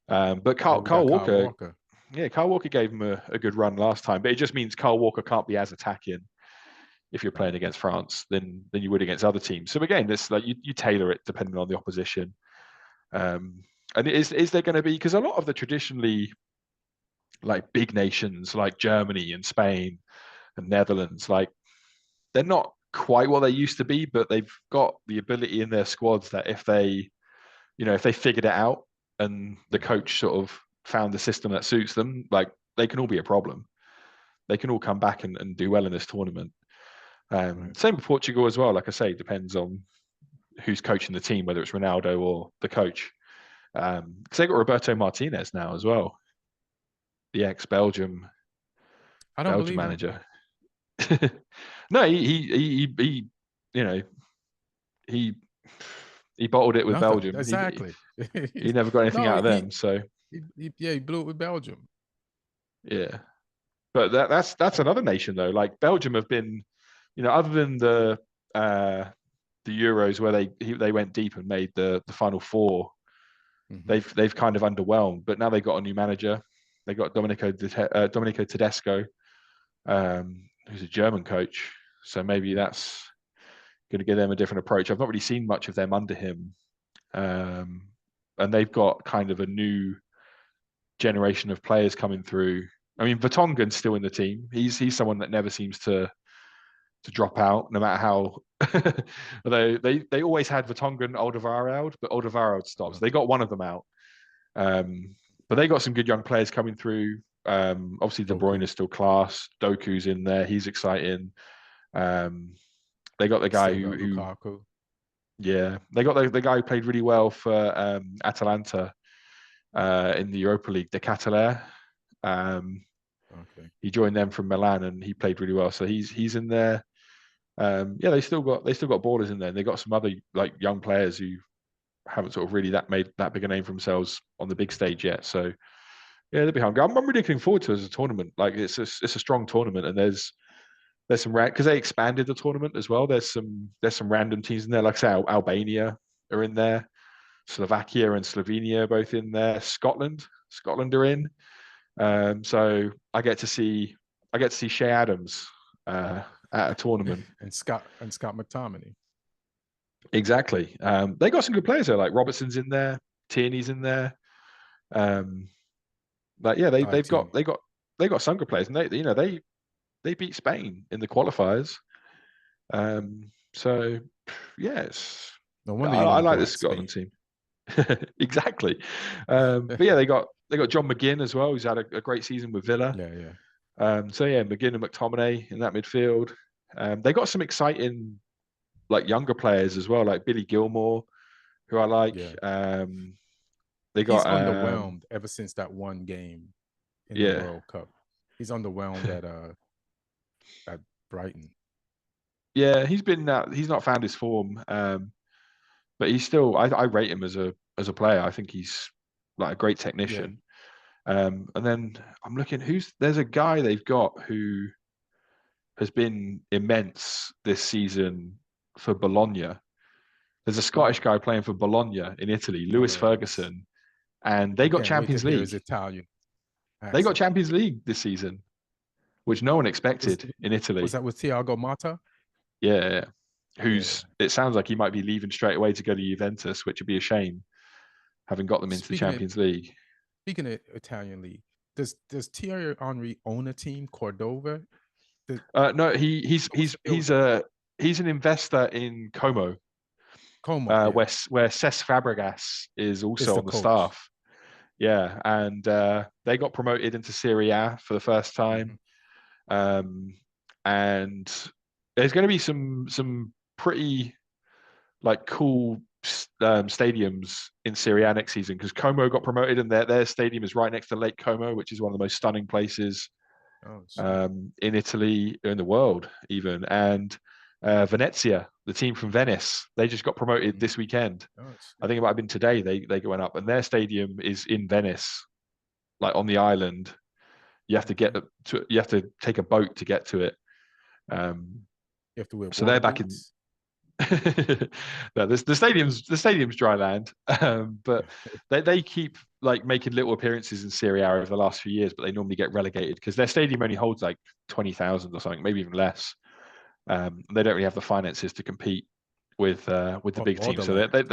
But Kyle Walker, Kyle Walker gave him a good run last time, but it just means Kyle Walker can't be as attacking if you're playing against France than you would against other teams. So again, this like you tailor it depending on the opposition. And is there going to be, because a lot of the traditionally like big nations like Germany and Spain and Netherlands, like they're not quite what they used to be, but they've got the ability in their squads that if they, if they figured it out and the coach sort of found the system that suits them, like they can all be a problem. They can all come back and do well in this tournament. Right. Same with Portugal as well. Like I say, it depends on who's coaching the team, whether it's Ronaldo or the coach. Because they got Roberto Martinez now as well, the ex-Belgium I don't believe him. manager. No, he you know he he bottled it with Nothing. Belgium. Exactly. He never got anything No, out of them. So he blew it with Belgium. yeah, but that's another nation though. Like Belgium have been, other than the Euros where they went deep and made the final four, they've kind of underwhelmed. But now they've got a new manager. They got Domenico Tedesco, who's a German coach. So maybe that's going to give them a different approach. I've not really seen much of them under him, and they've got kind of a new generation of players coming through. I mean, Vertonghen's still in the team. He's someone that never seems to drop out, no matter how. Although they always had Vertonghen, Alderweireld, but Alderweireld stops. They got one of them out, but they got some good young players coming through. Obviously, De Bruyne is still class. Doku's in there. He's exciting. They got the guy who Lukaku. Yeah, they got the guy who played really well for Atalanta in the Europa League, De Ketelaere. He joined them from Milan and he played really well. So he's in there. Yeah, they still got ballers in there. And they got some other like young players who haven't sort of really made that big a name for themselves on the big stage yet. So yeah, they'll be hungry. I'm really looking forward to it as a tournament. Like it's a strong tournament, and there's some because they expanded the tournament as well. There's some random teams in there. Like I say, Albania are in there, Slovakia and Slovenia are both in there. Scotland are in. So I get to see Shea Adams at a tournament and Scott McTominay. Exactly. They got some good players there. Like Robertson's in there, Tierney's in there. But yeah, they've got some good players, and they beat Spain in the qualifiers. So yeah, no wonder I like this Scotland team. Exactly. But yeah, they got John McGinn as well, who's had a great season with Villa. So yeah, McGinn and McTominay in that midfield. They got some exciting like younger players as well, like Billy Gilmore, who I like. They got he's underwhelmed ever since that one game in the World Cup. He's underwhelmed at Brighton. Yeah, he's not found his form, but he's still. I rate him as a player. I think he's like a great technician. And then I'm looking. There's a guy they've got who has been immense this season for Bologna. There's a Scottish guy playing for Bologna in Italy, Lewis Ferguson, and they got Champions League. His Italian accent. They got Champions League this season, which no one expected in Italy. Was that with Thiago Motta? Yeah, it sounds like he might be leaving straight away to go to Juventus, which would be a shame, having got them into the Champions League. Speaking of Italian league, does Thierry Henry own a team, Cordova? No, he's an investor in Como. Where Cesc Fabregas is also on the staff. Yeah, and they got promoted into Serie A for the first time. And there's going to be some pretty like cool stadiums in Serie A next season because Como got promoted and their stadium is right next to Lake Como, which is one of the most stunning places in Italy, in the world even. And Venezia, the team from Venice, they just got promoted this weekend. I think it might have been today they went up, and their stadium is in Venice, like on the island. You have to take a boat to get to it. You have to wear so they're back boots. No, the stadium's dry land, but they keep like making little appearances in Serie A over the last few years, but they normally get relegated because their stadium only holds like 20,000 or something, maybe even less. They don't really have the finances to compete with the big teams. So they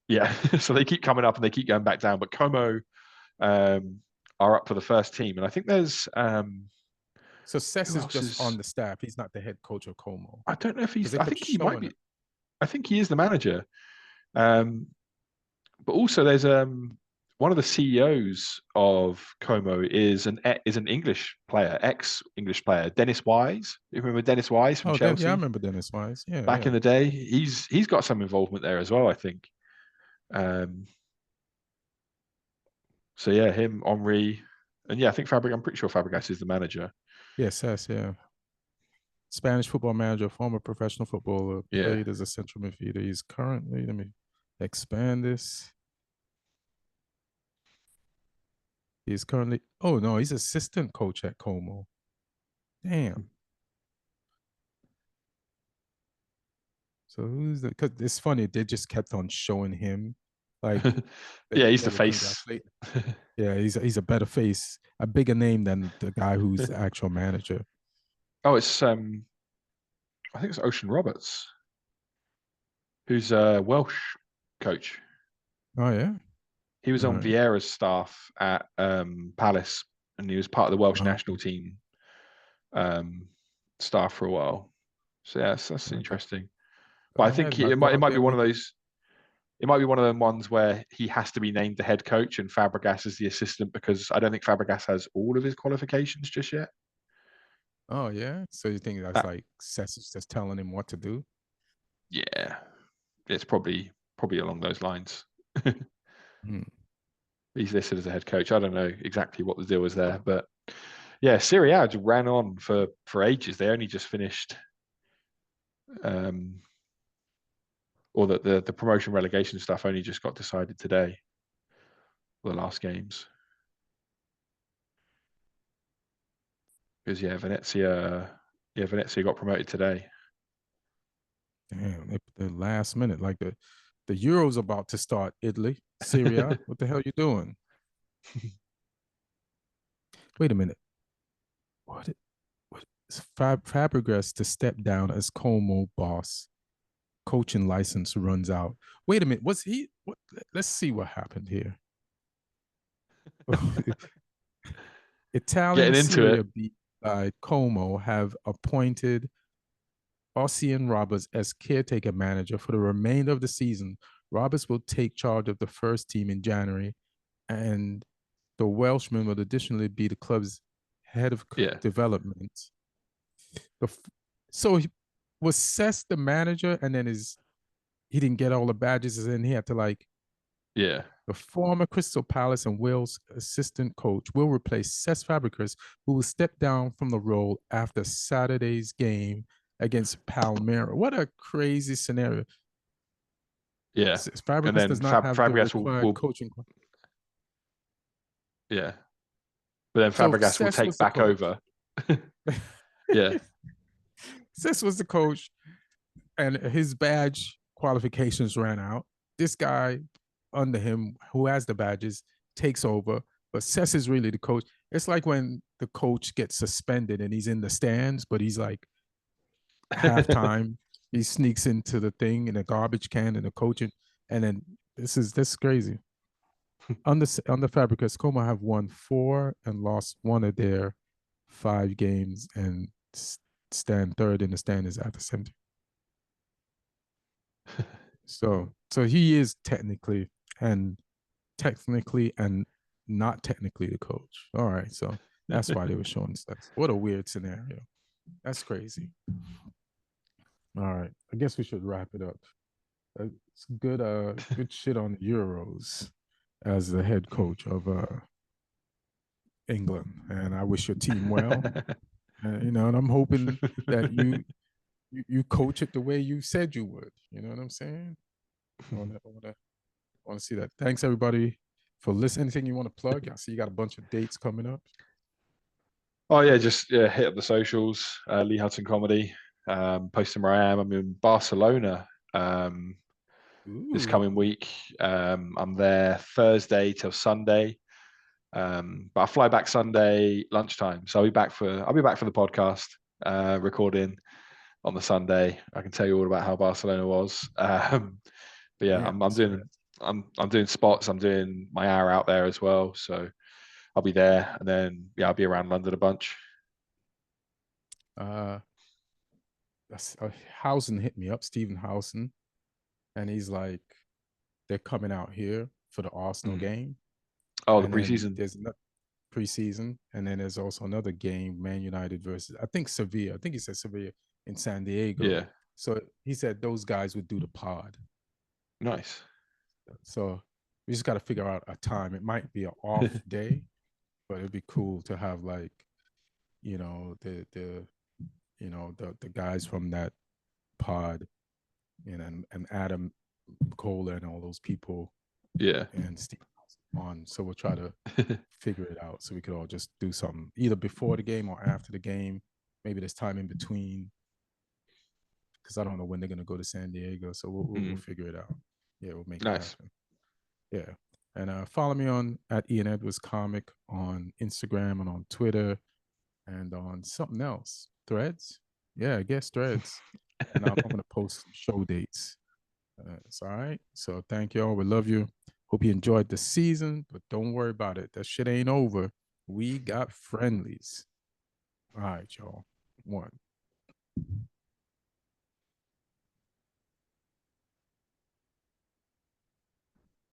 yeah, so they keep coming up and they keep going back down. But Como are up for the first team, and I think there's So Cess Who is else just on is? the staff. He's not the head coach of Como I don't know if because he's. they I kept think he might showing be. it. I think he is the manager. Um, but also there's one of the CEOs of Como is an English player, ex English player, Dennis Wise. You remember Dennis Wise from Oh, then yeah, I Chelsea remember Dennis Wise. Yeah, back yeah. in the day? He's got some involvement there as well, I think. Um, so yeah, him, Henri, and yeah, I think I'm pretty sure Fabregas is the manager. Yeah, Cess, yeah. Spanish football manager, former professional footballer, Yeah. played as a central midfielder. He's currently, let me expand this. He's currently, oh no, he's assistant coach at Como. Damn. So who's the, because it's funny, they just kept on showing him like Yeah, he's the better face. congratulate. Yeah, he's a better face, a bigger name than the guy who's the actual manager. Oh, it's I think it's Ocean Roberts, who's a Welsh coach. Oh yeah. He was All on right. Vieira's staff at Palace, and he was part of the Welsh Oh, national team um, staff for a while. So yeah, that's okay. interesting. Go But I think ahead. Let's go it out might be there, one of make it. those. It might be one of them ones where he has to be named the head coach and Fabregas is the assistant because I don't think Fabregas has all of his qualifications just yet. Oh yeah. So you think that's That, like Sess is just telling him what to do? yeah, it's probably along those lines. Hmm. He's listed as a head coach. I don't know exactly what the deal was there, but yeah, Serie A just ran on for ages. They only just finished, um, or that the promotion relegation stuff only just got decided today. The last games, because Venezia got promoted today. Damn, the last minute, like the Euros about to start. Italy, Syria. What the hell you doing? Wait a minute. What? What is Fabregas to step down as Como boss? Coaching license runs out. Wait a minute. Was he? What? Let's see what happened here. Italian Getting into Serie it, B side Como have appointed Ossian Roberts as caretaker manager for the remainder of the season. Roberts will take charge of the first team in January, and the Welshman will additionally be the club's head of yeah, development. The, so he, was Cess the manager, and then he didn't get all the badges, and then he had to like yeah. the former Crystal Palace and Wales assistant coach will replace Cesc Fabregas, who will step down from the role after Saturday's game against Palmeiras. What a crazy scenario. Yeah, and Fabregas then does not have the Fabregas required will coaching. yeah, but then So Fabregas will Cesc take was the back coach. over. Yeah, Cesc was the coach, and his badge qualifications ran out. This guy under him, who has the badges, takes over. But Cesc is really the coach. It's like when the coach gets suspended and he's in the stands, but he's like halftime. He sneaks into the thing in a garbage can and the coaching, and then this is crazy. Under Fabregas, Como have won 4 and lost 1 of their 5 games and stand third in the standings after 70. So he is technically and not technically the coach. All right, so that's why they were showing stats. What a weird scenario. That's crazy. All right, I guess we should wrap it up. It's good shit on the Euros as the head coach of England, and I wish your team well. And I'm hoping that you coach it the way you said you would. You know what I'm saying? I want to see that. Thanks everybody for listening. Anything you want to plug? I see you got a bunch of dates coming up. Oh yeah, just hit up the socials. Lee Hudson Comedy. Posting where I am. I'm in Barcelona this coming Ooh. week. I'm there Thursday till Sunday. But I fly back Sunday lunchtime, so I'll be back for the podcast recording on the Sunday. I can tell you all about how Barcelona was. But yeah, Damn, sweat. I'm doing spots. I'm doing my hour out there as well. So I'll be there, and then yeah, I'll be around London a bunch. Uh, Housen hit me up, Stephen Housen, and he's like, they're coming out here for the Arsenal game. Oh, the And then preseason. there's preseason, and then there's also another game, Man United versus I think Sevilla. I think he said Sevilla in San Diego. Yeah. So he said those guys would do the pod. Nice. So we just got to figure out a time. It might be an off day, but it'd be cool to have like, you know, the guys from that pod, and Adam Cola and all those people, Yeah. and Steve on. So we'll try to figure it out so we could all just do something either before the game or after the game. Maybe there's time in between because I don't know when they're gonna go to San Diego. So we'll figure it out. Yeah, we'll make it happen. Yeah. And follow me on at Ian Edwards Comic on Instagram and on Twitter and on something else. Threads? Yeah, I guess Threads. And I'm gonna post some show dates. It's all right. So thank y'all. We love you. Hope you enjoyed the season, but don't worry about it. That shit ain't over. We got friendlies. All right, y'all. One.